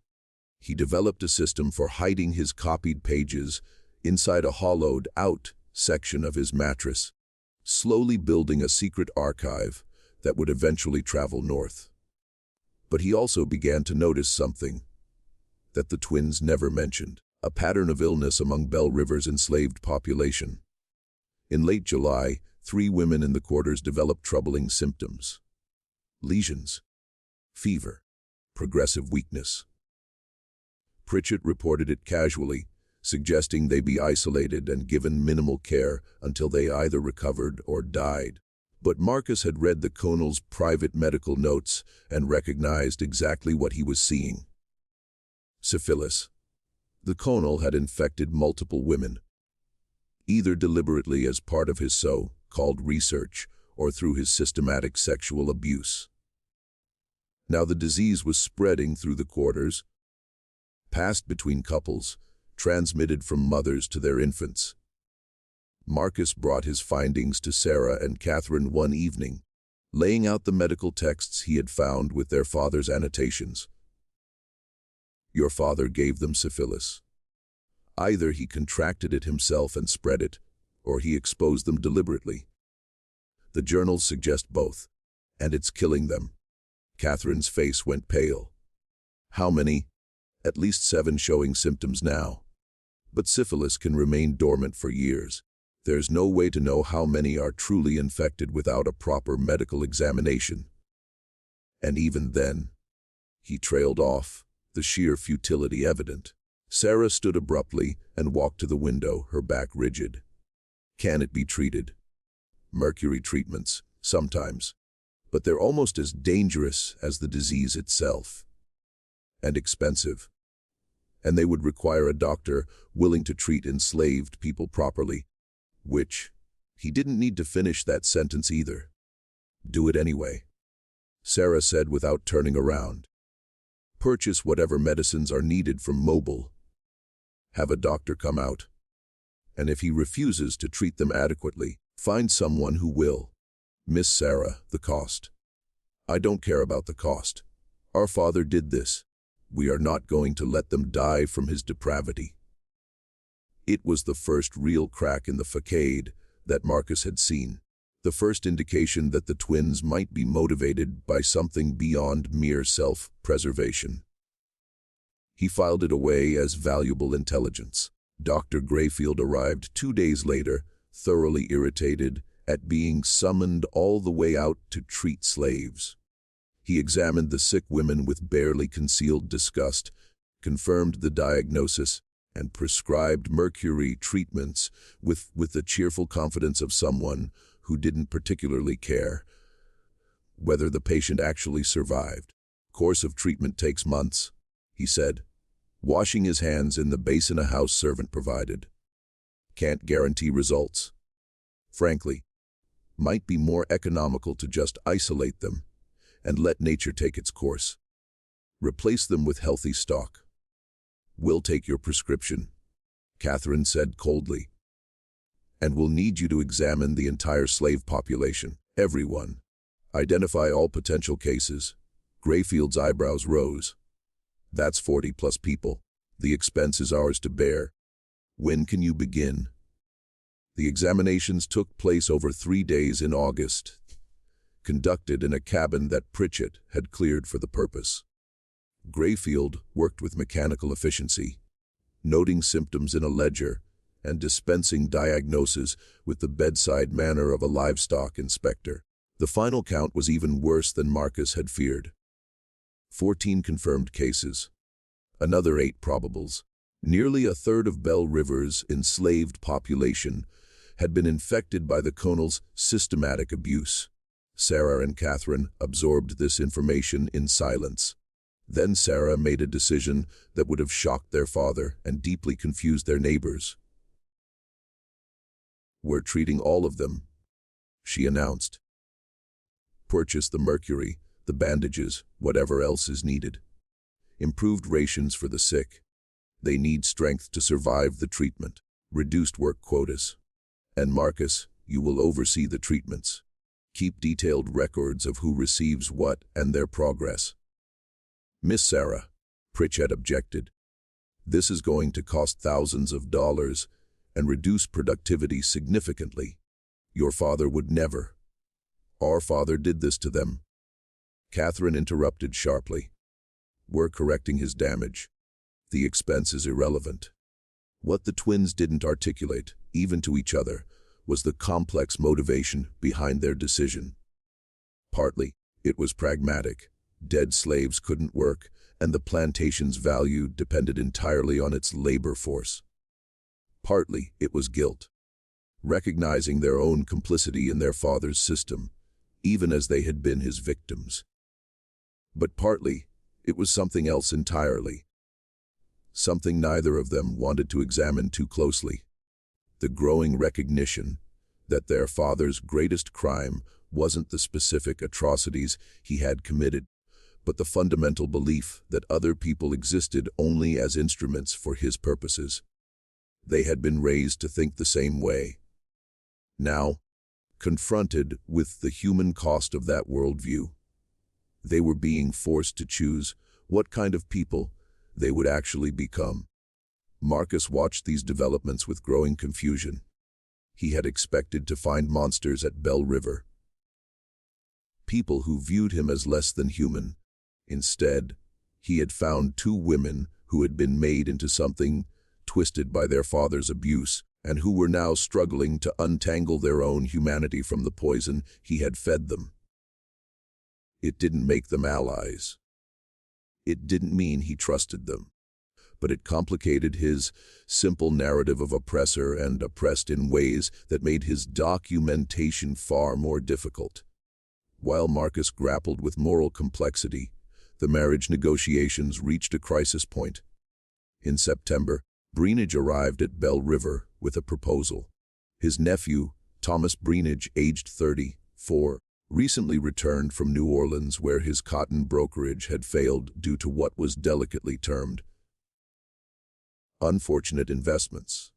He developed a system for hiding his copied pages inside a hollowed-out section of his mattress, slowly building a secret archive that would eventually travel north. But he also began to notice something that the twins never mentioned, a pattern of illness among Bell River's enslaved population. In late July, 3 women in the quarters developed troubling symptoms: lesions, fever, progressive weakness. Pritchett reported it casually, suggesting they be isolated and given minimal care until they either recovered or died. But Marcus had read the Colonel's private medical notes and recognized exactly what he was seeing. Syphilis. The Colonel had infected multiple women, either deliberately as part of his so-called research or through his systematic sexual abuse. Now the disease was spreading through the quarters, passed between couples, transmitted from mothers to their infants. Marcus brought his findings to Sarah and Catherine one evening, laying out the medical texts he had found with their father's annotations. Your father gave them syphilis. Either he contracted it himself and spread it, or he exposed them deliberately. The journals suggest both, and it's killing them. Catherine's face went pale. How many? At least 7 showing symptoms now. But syphilis can remain dormant for years. There's no way to know how many are truly infected without a proper medical examination. And even then, he trailed off, the sheer futility evident. Sarah stood abruptly and walked to the window, her back rigid. Can it be treated? Mercury treatments, sometimes. But they're almost as dangerous as the disease itself. And expensive. And they would require a doctor willing to treat enslaved people properly. Which, he didn't need to finish that sentence either. Do it anyway, Sarah said without turning around. Purchase whatever medicines are needed from Mobile. Have a doctor come out. And if he refuses to treat them adequately, find someone who will. Miss Sarah, the cost. I don't care about the cost. Our father did this. We are not going to let them die from his depravity. It was the first real crack in the facade that Marcus had seen. The first indication that the twins might be motivated by something beyond mere self-preservation. He filed it away as valuable intelligence. Dr. Grayfield arrived 2 days later, thoroughly irritated at being summoned all the way out to treat slaves. He examined the sick women with barely concealed disgust, confirmed the diagnosis, and prescribed mercury treatments with the cheerful confidence of someone who didn't particularly care whether the patient actually survived. Course of treatment takes months, he said, washing his hands in the basin a house servant provided. Can't guarantee results. Frankly, might be more economical to just isolate them and let nature take its course. Replace them with healthy stock. We'll take your prescription, Catherine said coldly. And we'll need you to examine the entire slave population, everyone. Identify all potential cases. Grayfield's eyebrows rose. That's 40+ people. The expense is ours to bear. When can you begin? The examinations took place over 3 days in August, conducted in a cabin that Pritchett had cleared for the purpose. Grayfield worked with mechanical efficiency, noting symptoms in a ledger and dispensing diagnoses with the bedside manner of a livestock inspector. The final count was even worse than Marcus had feared. 14 confirmed cases, another 8 probables. Nearly a third of Belle River's enslaved population had been infected by the Conal's systematic abuse. Sarah and Catherine absorbed this information in silence. Then Sarah made a decision that would have shocked their father and deeply confused their neighbors. We're treating all of them, she announced. Purchase the mercury, the bandages, whatever else is needed. Improved rations for the sick. They need strength to survive the treatment. Reduced work quotas. And Marcus, you will oversee the treatments. Keep detailed records of who receives what and their progress. Miss Sarah, Pritchett objected. This is going to cost thousands of dollars and reduce productivity significantly. Your father would never. Our father did this to them. Catherine interrupted sharply. We're correcting his damage. The expense is irrelevant. What the twins didn't articulate, even to each other, was the complex motivation behind their decision. Partly, it was pragmatic. Dead slaves couldn't work, and the plantation's value depended entirely on its labor force. Partly, it was guilt, recognizing their own complicity in their father's system, even as they had been his victims. But partly, it was something else entirely. Something neither of them wanted to examine too closely. The growing recognition that their father's greatest crime wasn't the specific atrocities he had committed, but the fundamental belief that other people existed only as instruments for his purposes. They had been raised to think the same way. Now, confronted with the human cost of that worldview, they were being forced to choose what kind of people they would actually become. Marcus watched these developments with growing confusion. He had expected to find monsters at Belle River, people who viewed him as less than human. Instead, he had found 2 women who had been made into something twisted by their father's abuse and who were now struggling to untangle their own humanity from the poison he had fed them. It didn't make them allies. It didn't mean he trusted them. but it complicated his simple narrative of oppressor and oppressed in ways that made his documentation far more difficult. While Marcus grappled with moral complexity, the marriage negotiations reached a crisis point. In September, Breenage arrived at Bell River with a proposal. His nephew, Thomas Breenage, aged 34, recently returned from New Orleans where his cotton brokerage had failed due to what was delicately termed unfortunate investments.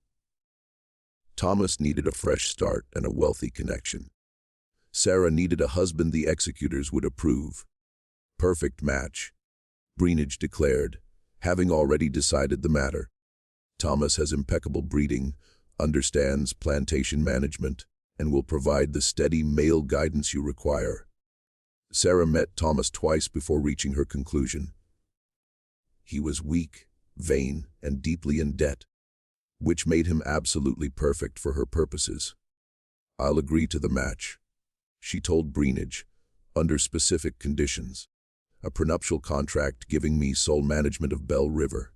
Thomas needed a fresh start and a wealthy connection. Sarah needed a husband the executors would approve. Perfect match, Breenage declared, having already decided the matter. Thomas has impeccable breeding, understands plantation management, and will provide the steady male guidance you require. Sarah met Thomas twice before reaching her conclusion. He was weak, vain, and deeply in debt, which made him absolutely perfect for her purposes. "I'll agree to the match," she told Breenage, "under specific conditions. A prenuptial contract giving me sole management of Bell River.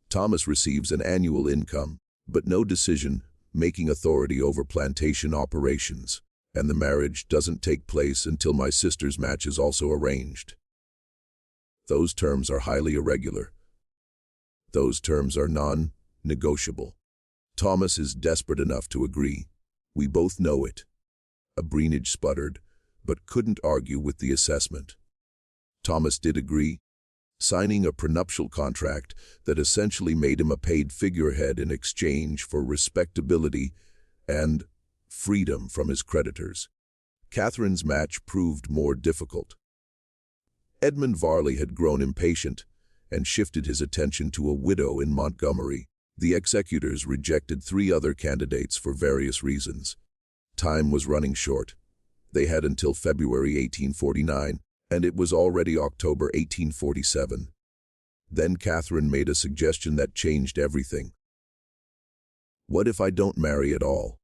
Thomas receives an annual income, but no decision-making authority over plantation operations, and the marriage doesn't take place until my sister's match is also arranged. Those terms are highly irregular. Those terms are non-negotiable." Thomas is desperate enough to agree. "We both know it." Breenage sputtered, but couldn't argue with the assessment. Thomas did agree, signing a prenuptial contract that essentially made him a paid figurehead in exchange for respectability and freedom from his creditors. Catherine's match proved more difficult. Edmund Varley had grown impatient and shifted his attention to a widow in Montgomery. The executors rejected 3 other candidates for various reasons. Time was running short. They had until February 1849, and it was already October 1847. Then Catherine made a suggestion that changed everything. "What if I don't marry at all?"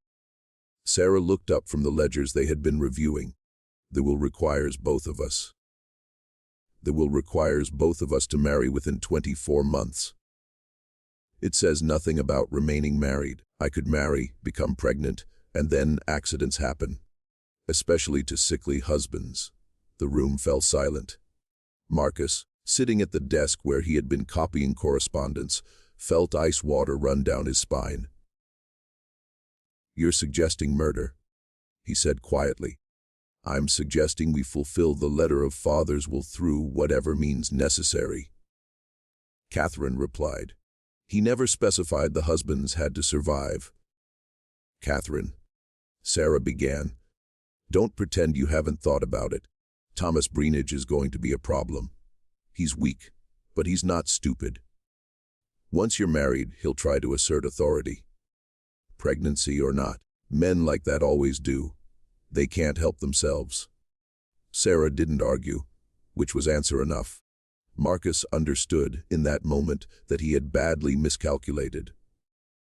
Sarah looked up from the ledgers they had been reviewing. "The will requires both of us. The will requires both of us to marry within 24 months. It says nothing about remaining married. I could marry, become pregnant, and then accidents happen, especially to sickly husbands." The room fell silent. Marcus, sitting at the desk where he had been copying correspondence, felt ice water run down his spine. "You're suggesting murder," he said quietly. "I'm suggesting we fulfill the letter of father's will through whatever means necessary." Catherine replied. "He never specified the husbands had to survive." "Catherine," Sarah began, "don't pretend you haven't thought about it. Thomas Breenage is going to be a problem. He's weak, but he's not stupid. Once you're married, he'll try to assert authority. Pregnancy or not, men like that always do. They can't help themselves." Sarah didn't argue, which was answer enough. Marcus understood in that moment that he had badly miscalculated.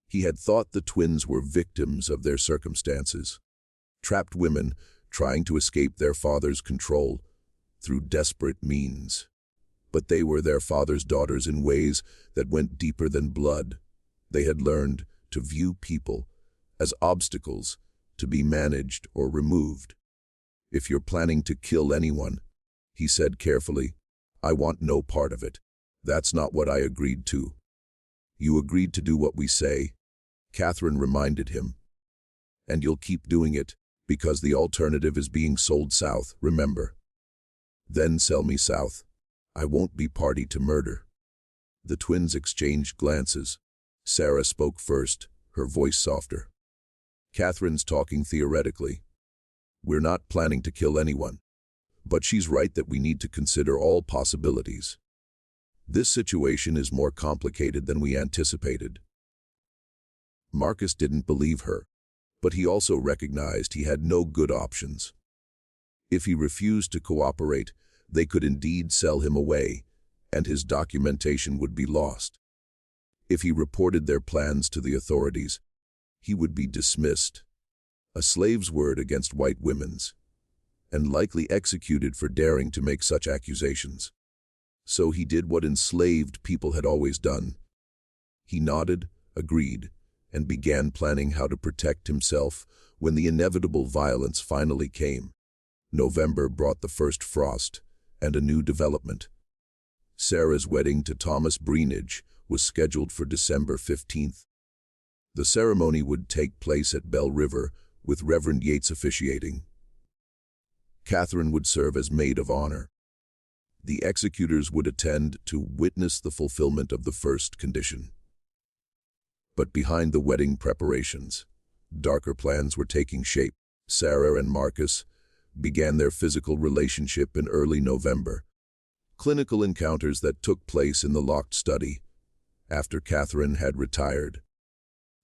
He had thought the twins were victims of their circumstances, trapped women trying to escape their father's control through desperate means. But they were their father's daughters in ways that went deeper than blood. They had learned to view people as obstacles to be managed or removed. "If you're planning to kill anyone," he said carefully, "I want no part of it. That's not what I agreed to." "You agreed to do what we say," Catherine reminded him. "And you'll keep doing it, because the alternative is being sold south, remember. Then sell me south. I won't be party to murder." The twins exchanged glances. Sarah spoke first, her voice softer. "Catherine's talking theoretically. We're not planning to kill anyone. But she's right that we need to consider all possibilities. This situation is more complicated than we anticipated." Marcus didn't believe her, but he also recognized he had no good options. If he refused to cooperate, they could indeed sell him away, and his documentation would be lost. If he reported their plans to the authorities, he would be dismissed, a slave's word against white women's, and likely executed for daring to make such accusations. So he did what enslaved people had always done. He nodded, agreed, and began planning how to protect himself when the inevitable violence finally came. November brought the first frost and a new development. Sarah's wedding to Thomas Breenidge was scheduled for December 15th. The ceremony would take place at Bell River, with Reverend Yates officiating. Catherine would serve as maid of honor. The executors would attend to witness the fulfillment of the first condition. But behind the wedding preparations, darker plans were taking shape. Sarah and Marcus began their physical relationship in early November. Clinical encounters that took place in the locked study after Catherine had retired.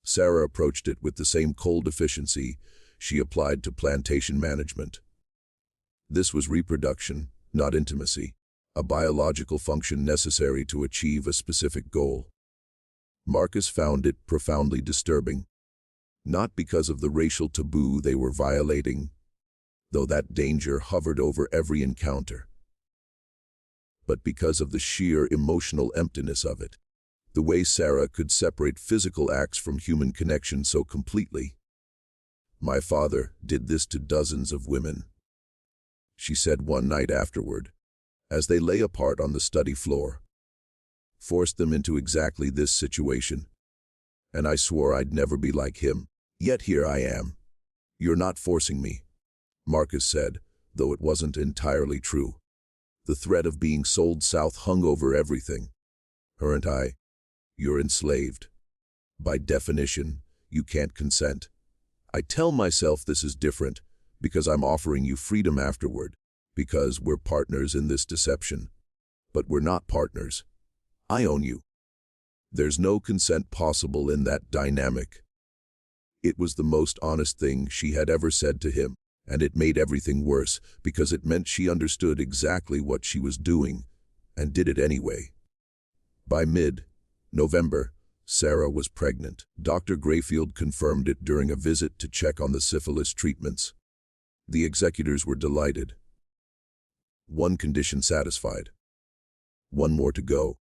Sarah approached it with the same cold efficiency she applied to plantation management. This was reproduction, not intimacy, a biological function necessary to achieve a specific goal. Marcus found it profoundly disturbing, not because of the racial taboo they were violating, though that danger hovered over every encounter, but because of the sheer emotional emptiness of it. The way Sarah could separate physical acts from human connection so completely. "My father did this to dozens of women," she said one night afterward, as they lay apart on the study floor. "Forced them into exactly this situation. And I swore I'd never be like him. Yet here I am." "You're not forcing me," Marcus said, though it wasn't entirely true. The threat of being sold south hung over everything. "Aren't I? You're enslaved. By definition, you can't consent. I tell myself this is different because I'm offering you freedom afterward, because we're partners in this deception. But we're not partners. I own you. There's no consent possible in that dynamic." It was the most honest thing she had ever said to him, and it made everything worse because it meant she understood exactly what she was doing and did it anyway. By mid-November, Sarah was pregnant. Dr. Grayfield confirmed it during a visit to check on the syphilis treatments. The executors were delighted. One condition satisfied. One more to go.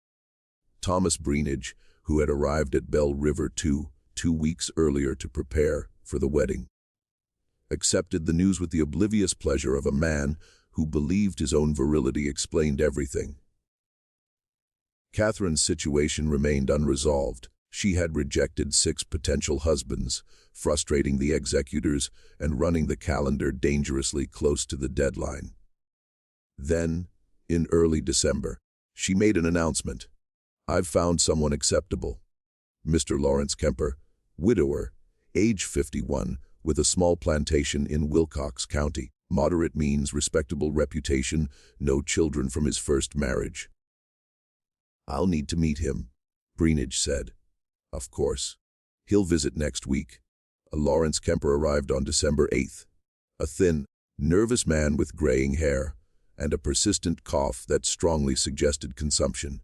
Thomas Breenidge, who had arrived at Bell River 2 weeks earlier to prepare for the wedding, accepted the news with the oblivious pleasure of a man who believed his own virility explained everything. Catherine's situation remained unresolved. She had rejected 6 potential husbands, frustrating the executors and running the calendar dangerously close to the deadline. Then, in early December, she made an announcement. "I've found someone acceptable. Mr. Lawrence Kemper, widower, age 51, with a small plantation in Wilcox County. Moderate means, respectable reputation, no children from his first marriage." "I'll need to meet him," Breenidge said. "Of course. He'll visit next week." Lawrence Kemper arrived on December 8th, a thin, nervous man with graying hair and a persistent cough that strongly suggested consumption.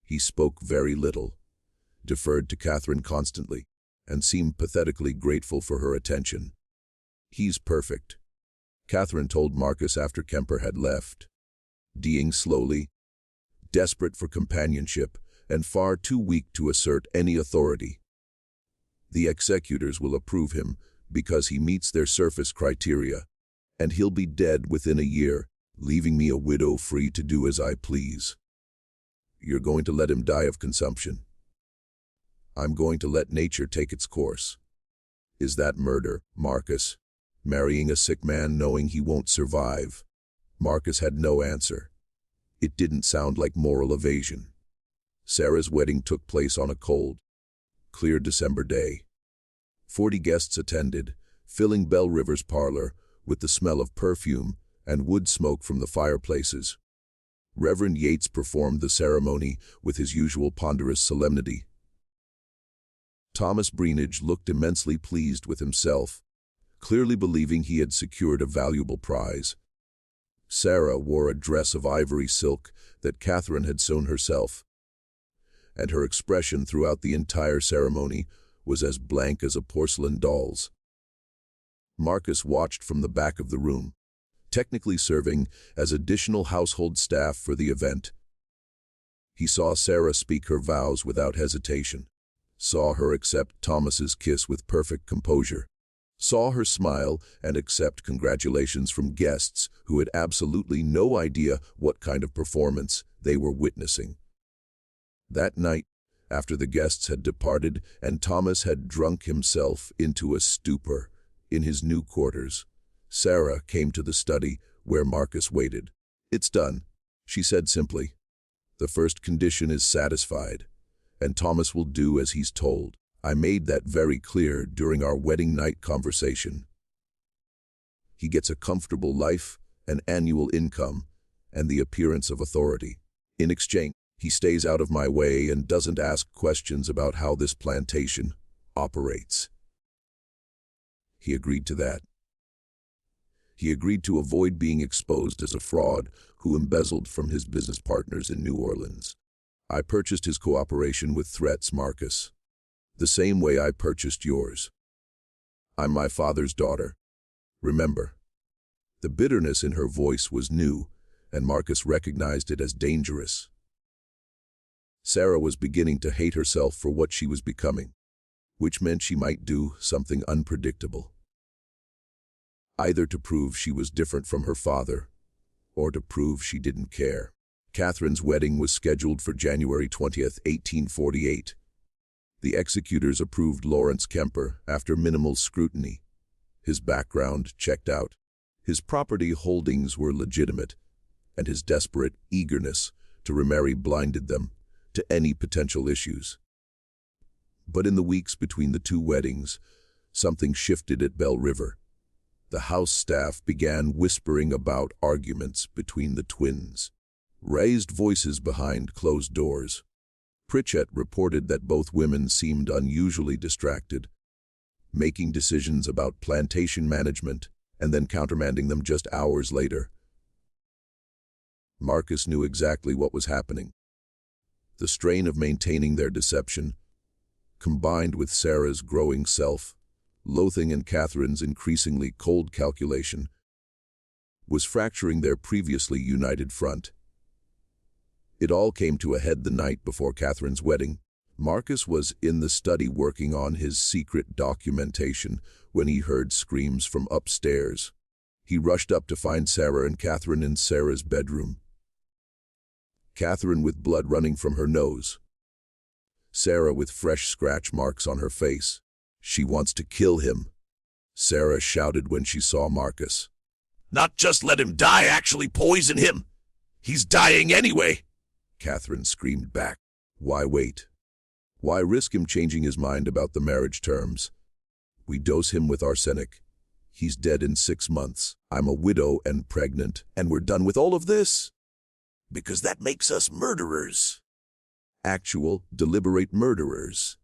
He spoke very little, deferred to Catherine constantly, and seemed pathetically grateful for her attention. "He's perfect," Catherine told Marcus after Kemper had left. "D'ing slowly, desperate for companionship, and far too weak to assert any authority. The executors will approve him because he meets their surface criteria, and he'll be dead within a year, leaving me a widow free to do as I please." "You're going to let him die of consumption?" "I'm going to let nature take its course." "Is that murder, Marcus? Marrying a sick man knowing he won't survive?" Marcus had no answer. It didn't sound like moral evasion. Sarah's wedding took place on a cold, clear December day. 40 guests attended, filling Bell River's parlor with the smell of perfume and wood smoke from the fireplaces. Reverend Yates performed the ceremony with his usual ponderous solemnity. Thomas Breenidge looked immensely pleased with himself, clearly believing he had secured a valuable prize. Sarah wore a dress of ivory silk that Catherine had sewn herself, and her expression throughout the entire ceremony was as blank as a porcelain doll's. Marcus watched from the back of the room, technically serving as additional household staff for the event. He saw Sarah speak her vows without hesitation, saw her accept Thomas's kiss with perfect composure, saw her smile and accept congratulations from guests who had absolutely no idea what kind of performance they were witnessing. That night, after the guests had departed and Thomas had drunk himself into a stupor in his new quarters, Sarah came to the study where Marcus waited. "It's done," she said simply. "The first condition is satisfied, and Thomas will do as he's told. I made that very clear during our wedding night conversation. He gets a comfortable life, an annual income, and the appearance of authority. In exchange, he stays out of my way and doesn't ask questions about how this plantation operates." He agreed to that. He agreed to avoid being exposed as a fraud who embezzled from his business partners in New Orleans. "I purchased his cooperation with threats, Marcus, the same way I purchased yours. I'm my father's daughter. Remember." The bitterness in her voice was new, and Marcus recognized it as dangerous. Sarah was beginning to hate herself for what she was becoming, which meant she might do something unpredictable. Either to prove she was different from her father, or to prove she didn't care. Catherine's wedding was scheduled for January 20th, 1848. The executors approved Lawrence Kemper after minimal scrutiny. His background checked out. His property holdings were legitimate, and his desperate eagerness to remarry blinded them to any potential issues. But in the weeks between the two weddings, something shifted at Bell River. The house staff began whispering about arguments between the twins. Raised voices behind closed doors. Pritchett reported that both women seemed unusually distracted, making decisions about plantation management and then countermanding them just hours later. Marcus knew exactly what was happening. The strain of maintaining their deception, combined with Sarah's growing self-loathing and Catherine's increasingly cold calculation, was fracturing their previously united front. It all came to a head the night before Catherine's wedding. Marcus was in the study working on his secret documentation when he heard screams from upstairs. He rushed up to find Sarah and Catherine in Sarah's bedroom. Catherine with blood running from her nose. Sarah with fresh scratch marks on her face. "She wants to kill him," Sarah shouted when she saw Marcus. "Not just let him die, actually poison him. He's dying anyway," Catherine screamed back. "Why wait? Why risk him changing his mind about the marriage terms? We dose him with arsenic. He's dead in 6 months. I'm a widow and pregnant, and we're done with all of this." "Because that makes us murderers." "Actual, deliberate murderers."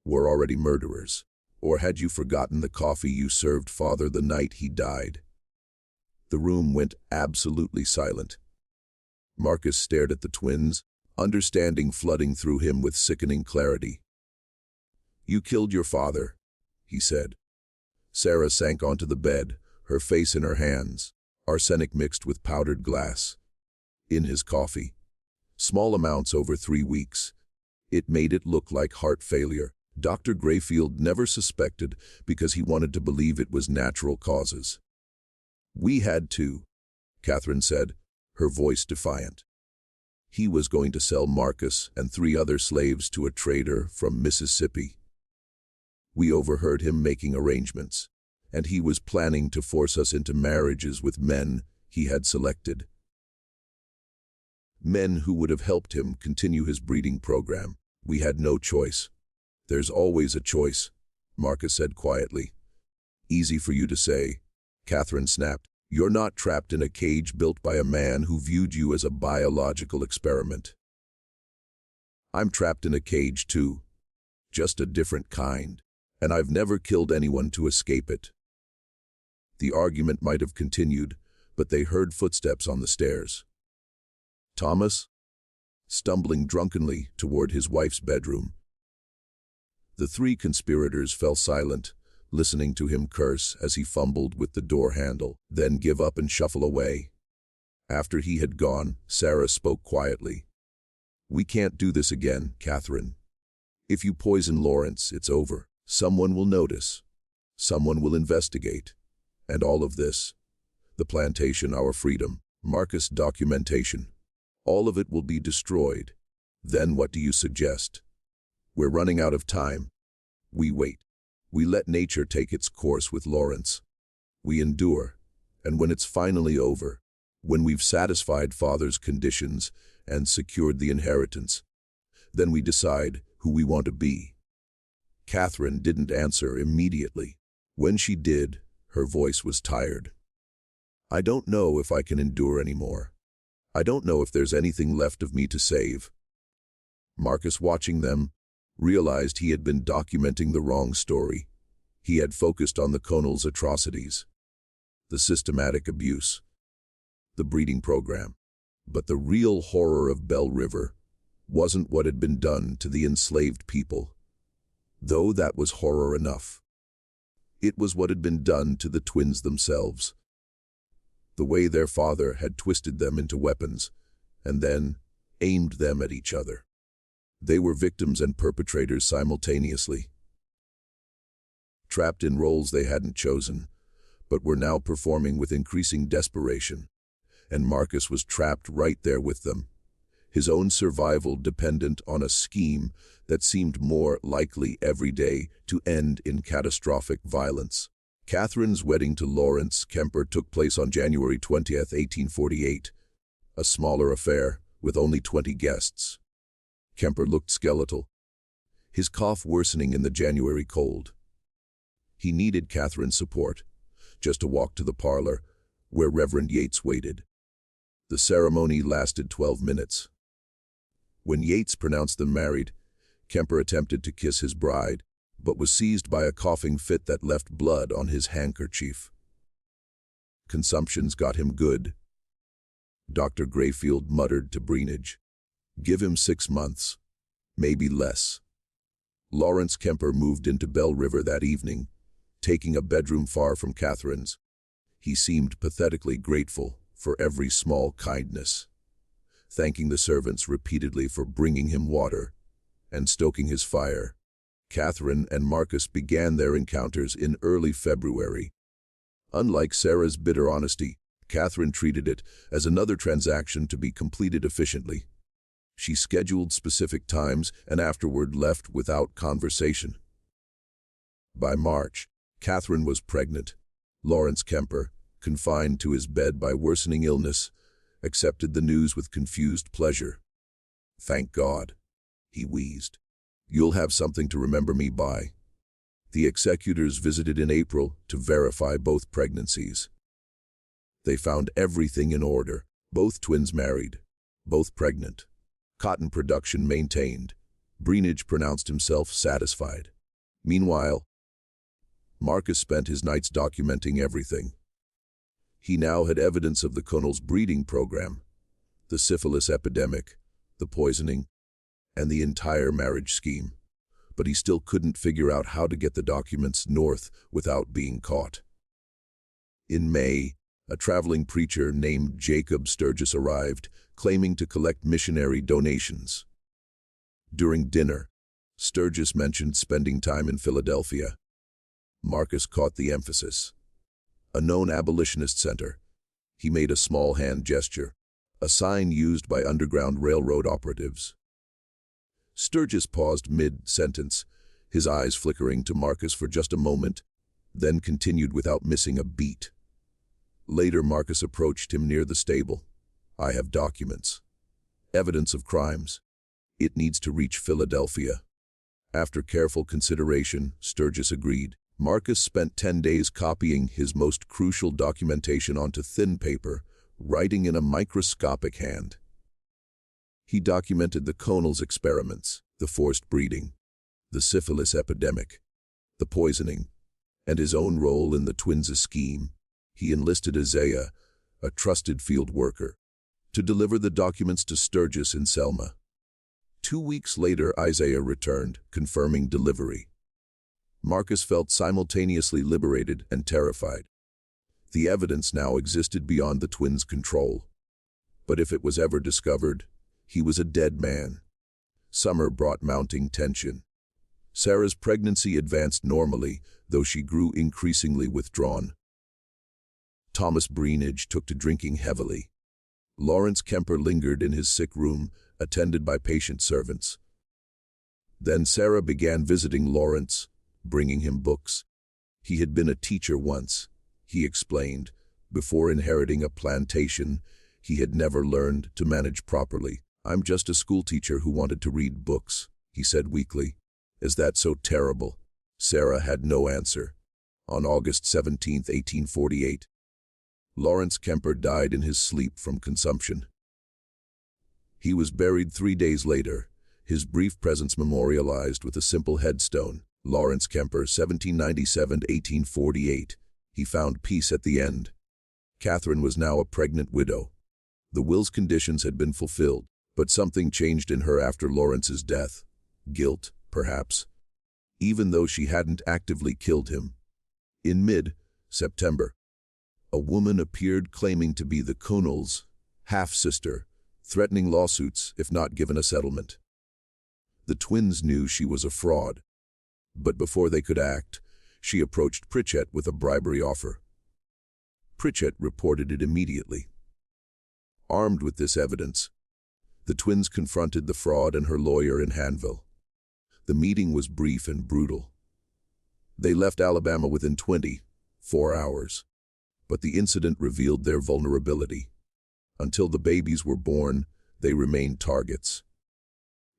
"We're already murderers. Or had you forgotten the coffee you served father the night he died?" The room went absolutely silent. Marcus stared at the twins, understanding flooding through him with sickening clarity. "You killed your father," he said. Sarah sank onto the bed, her face in her hands, arsenic mixed with powdered glass. In his coffee. Small amounts over 3 weeks. It made it look like heart failure. Dr. Grayfield never suspected because he wanted to believe it was natural causes. "We had to," Catherine said, her voice defiant. He was going to sell Marcus and 3 other slaves to a trader from Mississippi. We overheard him making arrangements, and he was planning to force us into marriages with men he had selected. Men who would have helped him continue his breeding program. We had no choice. "There's always a choice," Marcus said quietly. "Easy for you to say," Catherine snapped. "You're not trapped in a cage built by a man who viewed you as a biological experiment. I'm trapped in a cage too, just a different kind, and I've never killed anyone to escape it." The argument might have continued, but they heard footsteps on the stairs. Thomas, stumbling drunkenly toward his wife's bedroom. The 3 conspirators fell silent, listening to him curse as he fumbled with the door handle, then give up and shuffle away. After he had gone, Sarah spoke quietly. "We can't do this again, Catherine. If you poison Lawrence, it's over. Someone will notice. Someone will investigate. And all of this, the plantation, our freedom, Marcus documentation, all of it will be destroyed. Then what do you suggest? We're running out of time. We wait. We let nature take its course with Lawrence. We endure, and when it's finally over, when we've satisfied Father's conditions and secured the inheritance, then we decide who we want to be." Catherine didn't answer immediately. When she did, her voice was tired. "I don't know if I can endure anymore. I don't know if there's anything left of me to save." Marcus, watching them, realized he had been documenting the wrong story. He had focused on the Conal's atrocities, the systematic abuse, the breeding program. But the real horror of Bell River wasn't what had been done to the enslaved people, though that was horror enough. It was what had been done to the twins themselves. The way their father had twisted them into weapons and then aimed them at each other. They were victims and perpetrators simultaneously, trapped in roles they hadn't chosen, but were now performing with increasing desperation. And Marcus was trapped right there with them, his own survival dependent on a scheme that seemed more likely every day to end in catastrophic violence. Catherine's wedding to Lawrence Kemper took place on January 20th, 1848, a smaller affair with only 20 guests. Kemper looked skeletal, his cough worsening in the January cold. He needed Catherine's support, just to walk to the parlor where Reverend Yates waited. The ceremony lasted 12 minutes. When Yates pronounced them married, Kemper attempted to kiss his bride, but was seized by a coughing fit that left blood on his handkerchief. Consumptions got him good. Dr. Grayfield muttered to Breenage, "Give him 6 months, maybe less." Lawrence Kemper moved into Bell River that evening, taking a bedroom far from Catherine's. He seemed pathetically grateful for every small kindness, thanking the servants repeatedly for bringing him water and stoking his fire. Catherine and Marcus began their encounters in early February. Unlike Sarah's bitter honesty, Catherine treated it as another transaction to be completed efficiently. She scheduled specific times and afterward left without conversation. By March, Catherine was pregnant. Lawrence Kemper, confined to his bed by worsening illness, accepted the news with confused pleasure. "Thank God," he wheezed. "You'll have something to remember me by." The executors visited in April to verify both pregnancies. They found everything in order, both twins married, both pregnant, cotton production maintained. Breenage pronounced himself satisfied. Meanwhile, Marcus spent his nights documenting everything. He now had evidence of the Conal's breeding program, the syphilis epidemic, the poisoning, and the entire marriage scheme. But he still couldn't figure out how to get the documents north without being caught. In May, a traveling preacher named Jacob Sturgis arrived, claiming to collect missionary donations. During dinner, Sturgis mentioned spending time in Philadelphia. Marcus caught the emphasis. A known abolitionist center. He made a small hand gesture, a sign used by Underground Railroad operatives. Sturgis paused mid-sentence, his eyes flickering to Marcus for just a moment, then continued without missing a beat. Later, Marcus approached him near the stable. "I have documents. Evidence of crimes. It needs to reach Philadelphia." After careful consideration, Sturgis agreed. Marcus spent 10 days copying his most crucial documentation onto thin paper, writing in a microscopic hand. He documented the Conal's experiments, the forced breeding, the syphilis epidemic, the poisoning, and his own role in the twins' scheme. He enlisted Isaiah, a trusted field worker, to deliver the documents to Sturgis in Selma. 2 weeks later, Isaiah returned, confirming delivery. Marcus felt simultaneously liberated and terrified. The evidence now existed beyond the twins' control. But if it was ever discovered, he was a dead man. Summer brought mounting tension. Sarah's pregnancy advanced normally, though she grew increasingly withdrawn. Thomas Breenidge took to drinking heavily. Lawrence Kemper lingered in his sick room, attended by patient servants. Then Sarah began visiting Lawrence, bringing him books. He had been a teacher once, he explained. Before inheriting a plantation, he had never learned to manage properly. "I'm just a schoolteacher who wanted to read books," he said weakly. "Is that so terrible?" Sarah had no answer. On August 17, 1848, Lawrence Kemper died in his sleep from consumption. He was buried 3 days later, his brief presence memorialized with a simple headstone. Lawrence Kemper, 1797–1848. He found peace at the end. Catherine was now a pregnant widow. The will's conditions had been fulfilled, but something changed in her after Lawrence's death. Guilt, perhaps, even though she hadn't actively killed him. In mid-September, a woman appeared claiming to be the Connell's half-sister, threatening lawsuits if not given a settlement. The twins knew she was a fraud, but before they could act, she approached Pritchett with a bribery offer. Pritchett reported it immediately. Armed with this evidence, the twins confronted the fraud and her lawyer in Hanville. The meeting was brief and brutal. They left Alabama within 24 hours, but the incident revealed their vulnerability. Until the babies were born, they remained targets.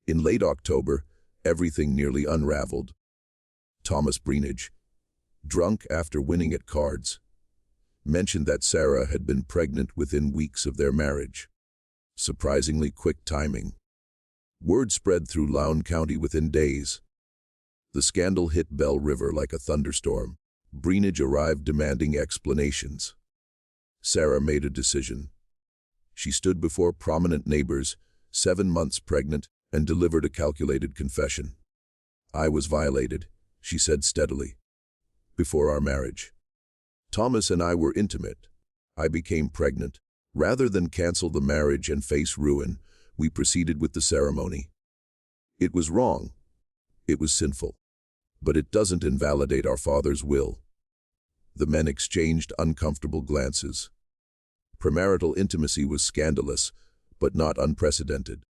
In late October, everything nearly unraveled. Thomas Breenidge, drunk after winning at cards, mentioned that Sarah had been pregnant within weeks of their marriage. Surprisingly quick timing. Word spread through Lown County within days. The scandal hit Bell River like a thunderstorm. Breenidge arrived demanding explanations. Sarah made a decision. She stood before prominent neighbors, 7 months pregnant, and delivered a calculated confession. "I was violated," she said steadily, "before our marriage. Thomas and I were intimate. I became pregnant. Rather than cancel the marriage and face ruin, we proceeded with the ceremony. It was wrong. It was sinful. But it doesn't invalidate our father's will." The men exchanged uncomfortable glances. Premarital intimacy was scandalous, but not unprecedented.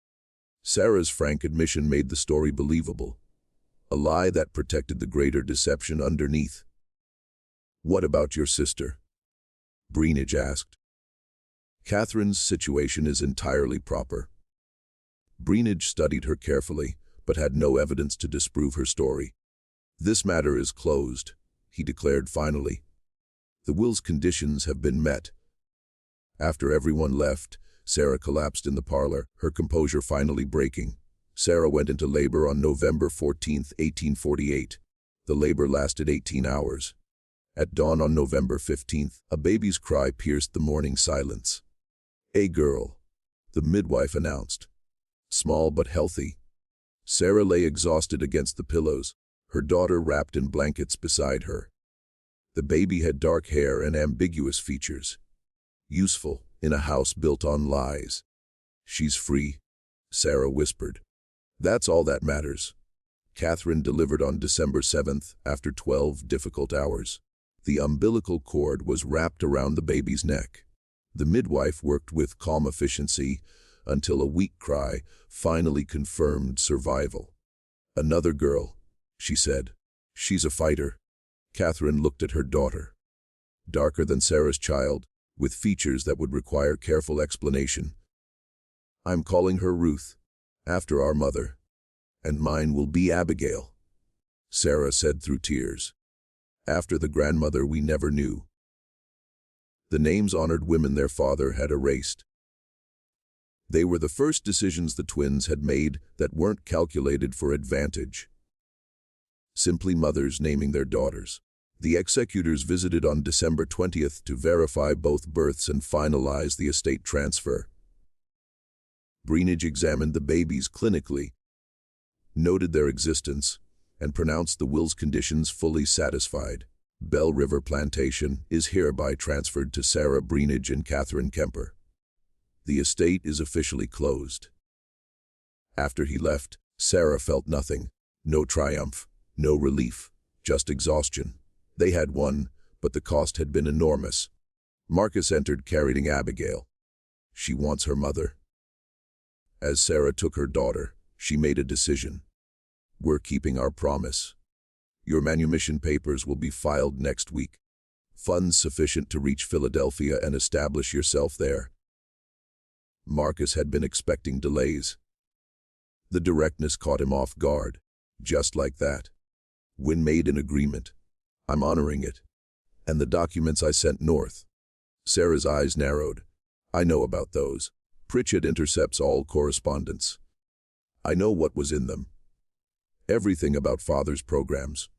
Sarah's frank admission made the story believable, a lie that protected the greater deception underneath. "What about your sister?" Breenidge asked. "Catherine's situation is entirely proper." Breenidge studied her carefully, but had no evidence to disprove her story. "This matter is closed," he declared finally. "The will's conditions have been met." After everyone left, Sarah collapsed in the parlor, her composure finally breaking. Sarah went into labor on November 14, 1848. The labor lasted 18 hours. At dawn on November 15th, a baby's cry pierced the morning silence. "A girl," the midwife announced. Small but healthy. Sarah lay exhausted against the pillows, her daughter wrapped in blankets beside her. The baby had dark hair and ambiguous features. Useful in a house built on lies. "She's free," Sarah whispered. "That's all that matters." Catherine delivered on December 7th after 12 difficult hours. The umbilical cord was wrapped around the baby's neck. The midwife worked with calm efficiency until a weak cry finally confirmed survival. "Another girl," she said. "She's a fighter." Catherine looked at her daughter. Darker than Sarah's child, with features that would require careful explanation. "I'm calling her Ruth, after our mother. And mine will be Abigail," Sarah said through tears. "After the grandmother we never knew." The names honored women their father had erased. They were the first decisions the twins had made that weren't calculated for advantage. Simply mothers naming their daughters. The executors visited on December 20th to verify both births and finalize the estate transfer. Breenidge examined the babies clinically, noted their existence, and pronounced the will's conditions fully satisfied. Bell River Plantation is hereby transferred to Sarah Breenage and Catherine Kemper. The estate is officially closed. After he left, Sarah felt nothing. No triumph, no relief, just exhaustion. They had won, but the cost had been enormous. Marcus entered carrying Abigail. She wants her mother. As Sarah took her daughter, she made a decision. We're keeping our promise. Your manumission papers will be filed next week. Funds sufficient to reach Philadelphia and establish yourself there. Marcus had been expecting delays. The directness caught him off guard. Just like that. When made an agreement, I'm honoring it. And the documents I sent north. Sarah's eyes narrowed. I know about those. Pritchett intercepts all correspondence. I know what was in them. Everything about Father's programs.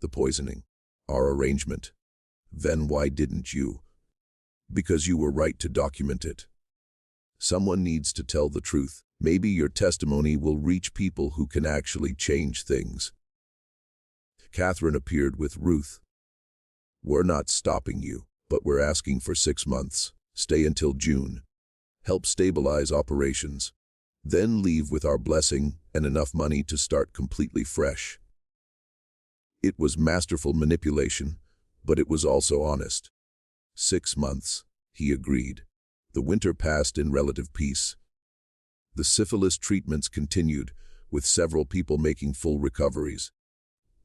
The poisoning. Our arrangement. Then why didn't you? Because you were right to document it. Someone needs to tell the truth. Maybe your testimony will reach people who can actually change things. Catherine appeared with Ruth. We're not stopping you, but we're asking for 6 months. Stay until June. Help stabilize operations. Then leave with our blessing and enough money to start completely fresh. It was masterful manipulation, but it was also honest. 6 months, he agreed. The winter passed in relative peace. The syphilis treatments continued, with several people making full recoveries.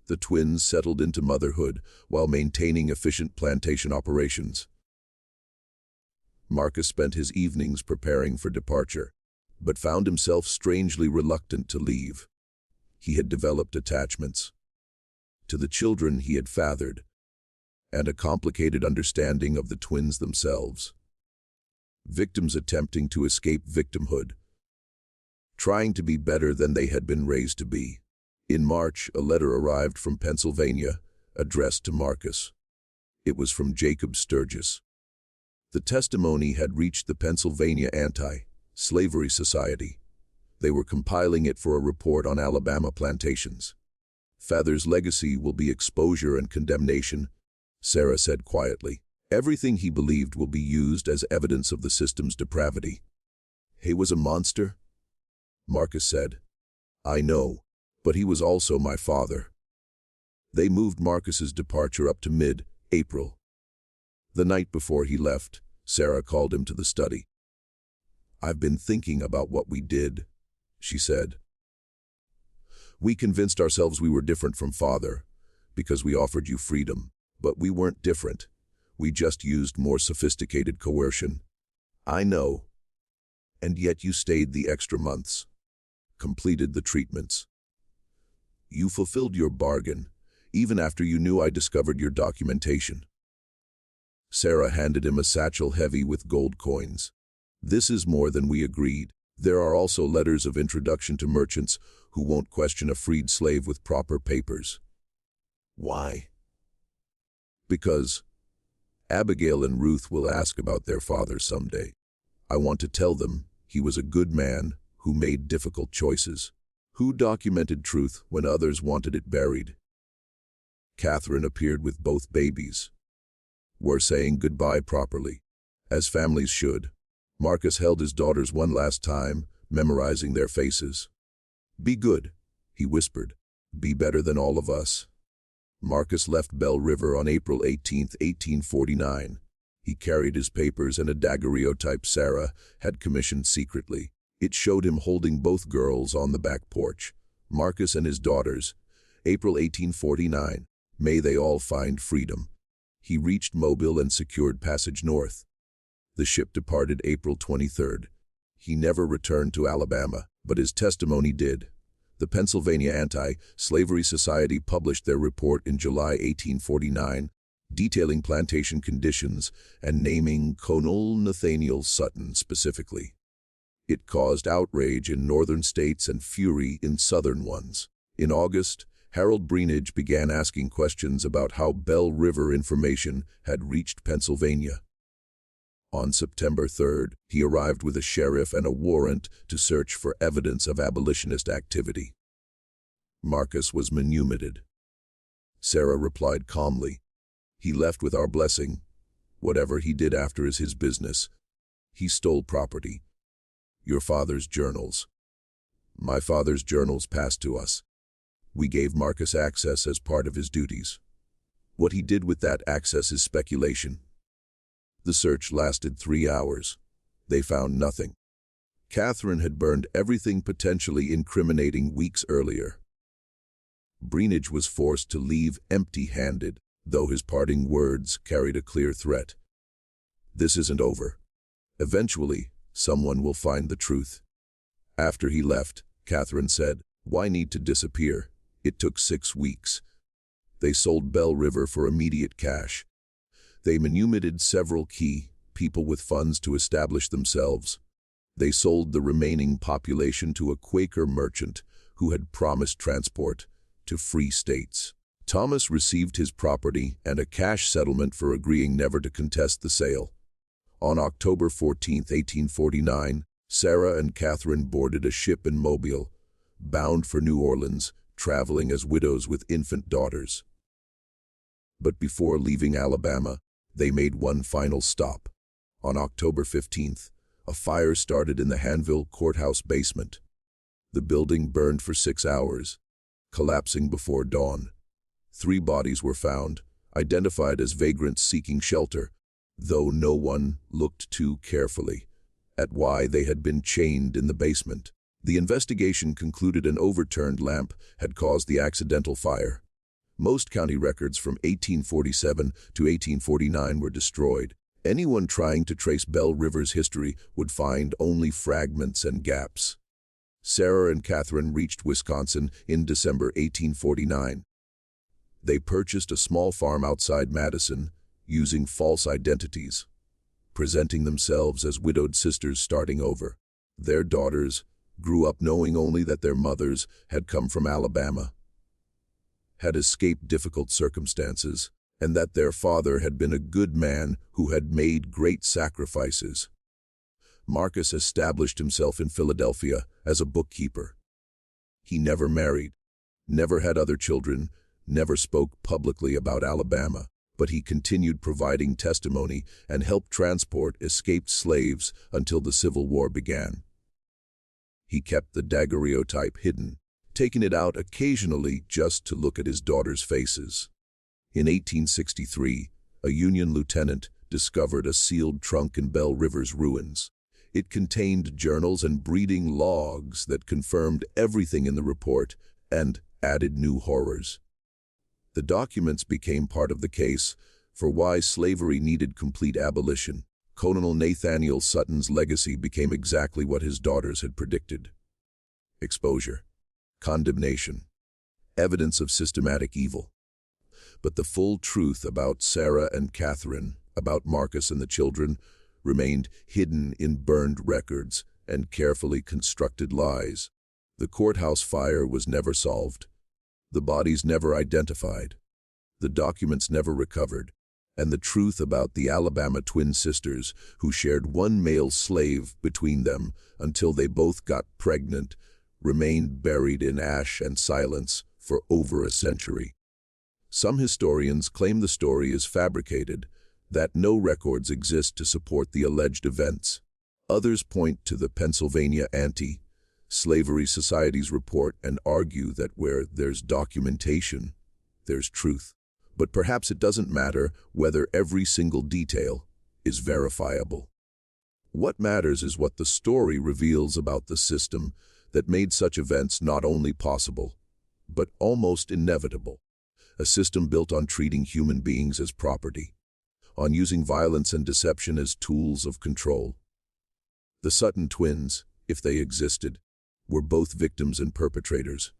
The twins settled into motherhood while maintaining efficient plantation operations. Marcus spent his evenings preparing for departure, but found himself strangely reluctant to leave. He had developed attachments to the children he had fathered, and a complicated understanding of the twins themselves. Victims attempting to escape victimhood, trying to be better than they had been raised to be. In March, a letter arrived from Pennsylvania, addressed to Marcus. It was from Jacob Sturgis. The testimony had reached the Pennsylvania Anti-Slavery Society. They were compiling it for a report on Alabama plantations. Father's legacy will be exposure and condemnation, Sarah said quietly. Everything he believed will be used as evidence of the system's depravity. He was a monster, Marcus said. I know, but he was also my father. They moved Marcus's departure up to mid-April. The night before he left, Sarah called him to the study. I've been thinking about what we did, she said. We convinced ourselves we were different from Father, because we offered you freedom, but we weren't different. We just used more sophisticated coercion. I know. And yet you stayed the extra months. Completed the treatments. You fulfilled your bargain, even after you knew I discovered your documentation. Sarah handed him a satchel heavy with gold coins. This is more than we agreed. There are also letters of introduction to merchants who won't question a freed slave with proper papers. Why? Because Abigail and Ruth will ask about their father someday. I want to tell them he was a good man who made difficult choices, who documented truth when others wanted it buried. Catherine appeared with both babies. We're saying goodbye properly, as families should. Marcus held his daughters one last time, memorizing their faces. Be good, he whispered. Be better than all of us. Marcus left Bell River on April 18, 1849. He carried his papers and a daguerreotype Sarah had commissioned secretly. It showed him holding both girls on the back porch. Marcus and his daughters, April 1849. May they all find freedom. He reached Mobile and secured passage north. The ship departed April 23rd. He never returned to Alabama, but his testimony did. The Pennsylvania Anti-Slavery Society published their report in July 1849, detailing plantation conditions and naming Colonel Nathaniel Sutton specifically. It caused outrage in northern states and fury in southern ones. In August, Harold Breenage began asking questions about how Bell River information had reached Pennsylvania. On September 3rd, he arrived with a sheriff and a warrant to search for evidence of abolitionist activity. Marcus was manumitted. Sarah replied calmly, "He left with our blessing. Whatever he did after is his business. He stole property. Your father's journals. My father's journals passed to us. We gave Marcus access as part of his duties. What he did with that access is speculation." The search lasted 3 hours. They found nothing. Catherine had burned everything potentially incriminating weeks earlier. Breenage was forced to leave empty-handed, though his parting words carried a clear threat. "This isn't over. Eventually, someone will find the truth." After he left, Catherine said, "Why need to disappear? It took 6 weeks. They sold Bell River for immediate cash. They manumitted several key people with funds to establish themselves. They sold the remaining population to a Quaker merchant who had promised transport to free states. Thomas received his property and a cash settlement for agreeing never to contest the sale. On October 14, 1849, Sarah and Catherine boarded a ship in Mobile, bound for New Orleans, traveling as widows with infant daughters. But before leaving Alabama, they made one final stop. On October 15th, a fire started in the Hanville courthouse basement. The building burned for 6 hours, collapsing before dawn. 3 bodies were found, identified as vagrants seeking shelter, though no one looked too carefully at why they had been chained in the basement. The investigation concluded an overturned lamp had caused the accidental fire. Most county records from 1847 to 1849 were destroyed. Anyone trying to trace Bell River's history would find only fragments and gaps. Sarah and Catherine reached Wisconsin in December 1849. They purchased a small farm outside Madison, using false identities, presenting themselves as widowed sisters starting over. Their daughters grew up knowing only that their mothers had come from Alabama, had escaped difficult circumstances, and that their father had been a good man who had made great sacrifices. Marcus established himself in Philadelphia as a bookkeeper. He never married, never had other children, never spoke publicly about Alabama, but he continued providing testimony and helped transport escaped slaves until the Civil War began. He kept the daguerreotype hidden, taking it out occasionally just to look at his daughters' faces. In 1863, a Union lieutenant discovered a sealed trunk in Bell River's ruins. It contained journals and breeding logs that confirmed everything in the report and added new horrors. The documents became part of the case for why slavery needed complete abolition. Colonel Nathaniel Sutton's legacy became exactly what his daughters had predicted. Exposure, condemnation, evidence of systematic evil. But the full truth about Sarah and Catherine, about Marcus and the children, remained hidden in burned records and carefully constructed lies. The courthouse fire was never solved. The bodies never identified. The documents never recovered. And the truth about the Alabama twin sisters, who shared one male slave between them until they both got pregnant, remained buried in ash and silence for over a century. Some historians claim the story is fabricated, that no records exist to support the alleged events. Others point to the Pennsylvania Anti-Slavery Society's report and argue that where there's documentation, there's truth. But perhaps it doesn't matter whether every single detail is verifiable. What matters is what the story reveals about the system that made such events not only possible, but almost inevitable. A system built on treating human beings as property, on using violence and deception as tools of control. The Sutton twins, if they existed, were both victims and perpetrators.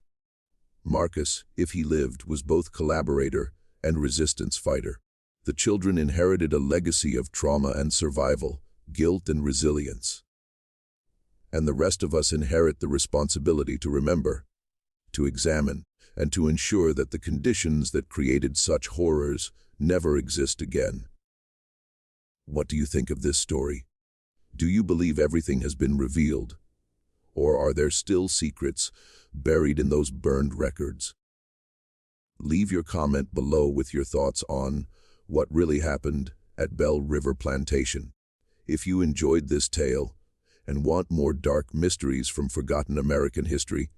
Marcus, if he lived, was both collaborator and resistance fighter. The children inherited a legacy of trauma and survival, guilt and resilience. And the rest of us inherit the responsibility to remember, to examine, and to ensure that the conditions that created such horrors never exist again. What do you think of this story? Do you believe everything has been revealed? Or are there still secrets buried in those burned records. Leave your comment below with your thoughts on what really happened at Bell River Plantation. If you enjoyed this tale and want more dark mysteries from forgotten American history,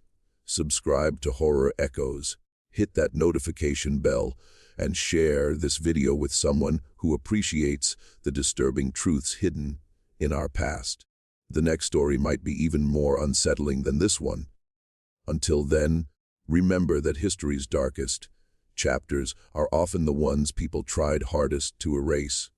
subscribe to Horror Echoes, hit that notification bell, and share this video with someone who appreciates the disturbing truths hidden in our past. The next story might be even more unsettling than this one. Until then, remember that history's darkest chapters are often the ones people tried hardest to erase.